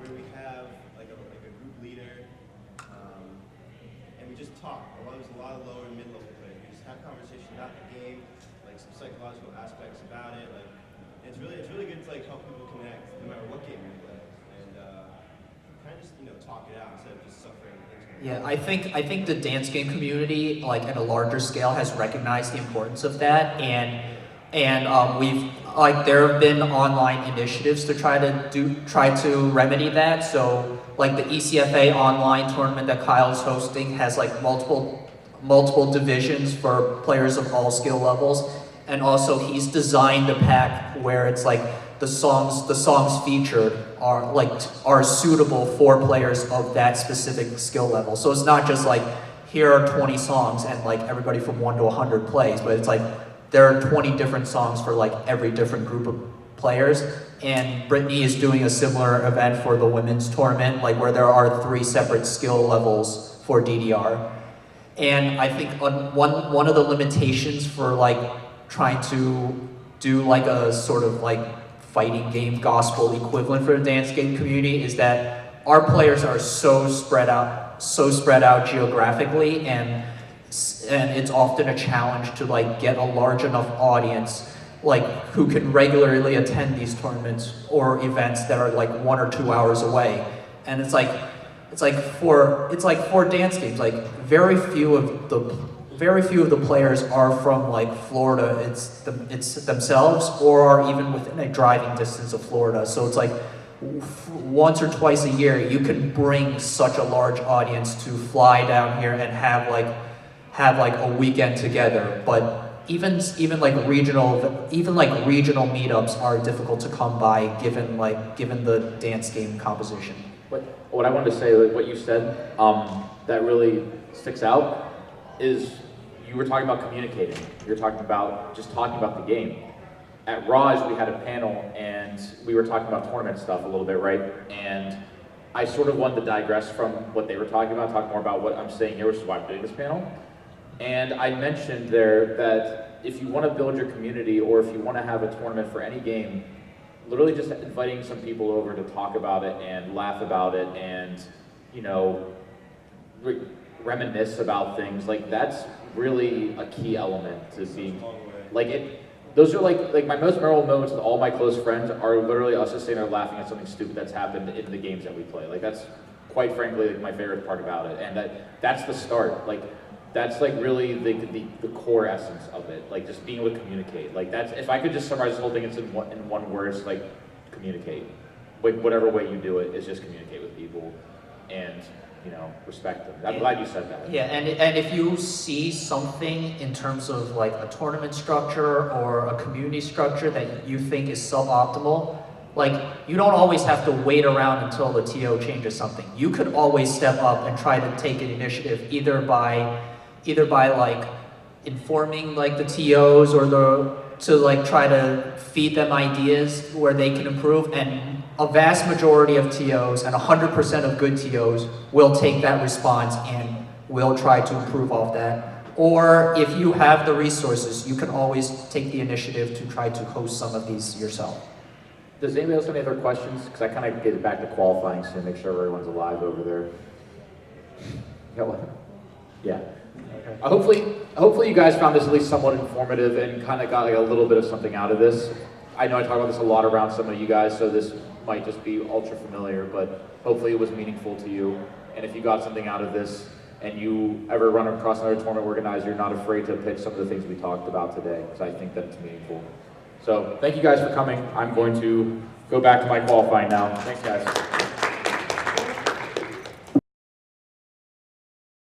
where we have like a group leader, and we just talk. There's a lot of lower and mid-level players. We just have conversation about the game, like some psychological aspects about it. Like it's really good to like help people connect, no matter what game you play, and kind of just talk it out instead of just suffering. Yeah, I think the dance game community, like at a larger scale, has recognized the importance of that, and we've there have been online initiatives to try to remedy that. So like the ECFA online tournament that Kyle's hosting has like multiple divisions for players of all skill levels, and also he's designed a pack where it's like the songs featured are suitable for players of that specific skill level. So it's not just like here are 20 songs and like everybody from 1 to 100 plays, but it's like there are 20 different songs for like every different group of players. And Brittany is doing a similar event for the women's tournament, like where there are 3 separate skill levels for DDR. And I think one of the limitations for like trying to do like a sort of like fighting game gospel equivalent for the dance game community is that our players are so spread out geographically, and it's often a challenge to like get a large enough audience like who can regularly attend these tournaments or events that are like 1 or 2 hours away. And it's like for dance games, like very few of the players are from like Florida, it's themselves, or are even within a driving distance of Florida. So it's like once or twice a year you can bring such a large audience to fly down here and have like a weekend together. But even regional meetups are difficult to come by given the dance game composition. But what I wanted to say, like what you said, that really sticks out is you were talking about communicating. You were talking about just talking about the game. At Raj, we had a panel and we were talking about tournament stuff a little bit, right? And I sort of wanted to digress from what they were talking about, talk more about what I'm saying here, which is why I'm doing this panel. And I mentioned there that if you want to build your community or if you want to have a tournament for any game, literally just inviting some people over to talk about it and laugh about it and, reminisce about things, like that's really a key element to being, like it, those are like my most memorable moments with all my close friends are literally us just sitting there laughing at something stupid that's happened in the games that we play. Like that's quite frankly like my favorite part about it, and that's the start. Like that's like really the core essence of it, like just being able to communicate. Like that's, if I could just summarize this whole thing, it's in one word, it's like communicate. Like whatever way you do it, is just communicate with people and respect them. I'm glad you said that. Yeah, and if you see something in terms of like a tournament structure or a community structure that you think is suboptimal, like you don't always have to wait around until the TO changes something. You could always step up and try to take an initiative either by like informing like the TOs or to like try to feed them ideas where they can improve, and a vast majority of TOs and 100% of good TOs will take that response and will try to improve off that. Or if you have the resources, you can always take the initiative to try to host some of these yourself. Does anybody else have any other questions? Because I kind of get back to qualifying soon, make sure everyone's alive over there. Got one? Yeah. Okay. Hopefully you guys found this at least somewhat informative and kind of got like a little bit of something out of this. I know I talk about this a lot around some of you guys, so this might just be ultra familiar, but hopefully it was meaningful to you. And if you got something out of this and you ever run across another tournament organizer, you're not afraid to pitch some of the things we talked about today, because I think that's meaningful. So thank you guys for coming. I'm going to go back to my qualifying now. Thanks guys.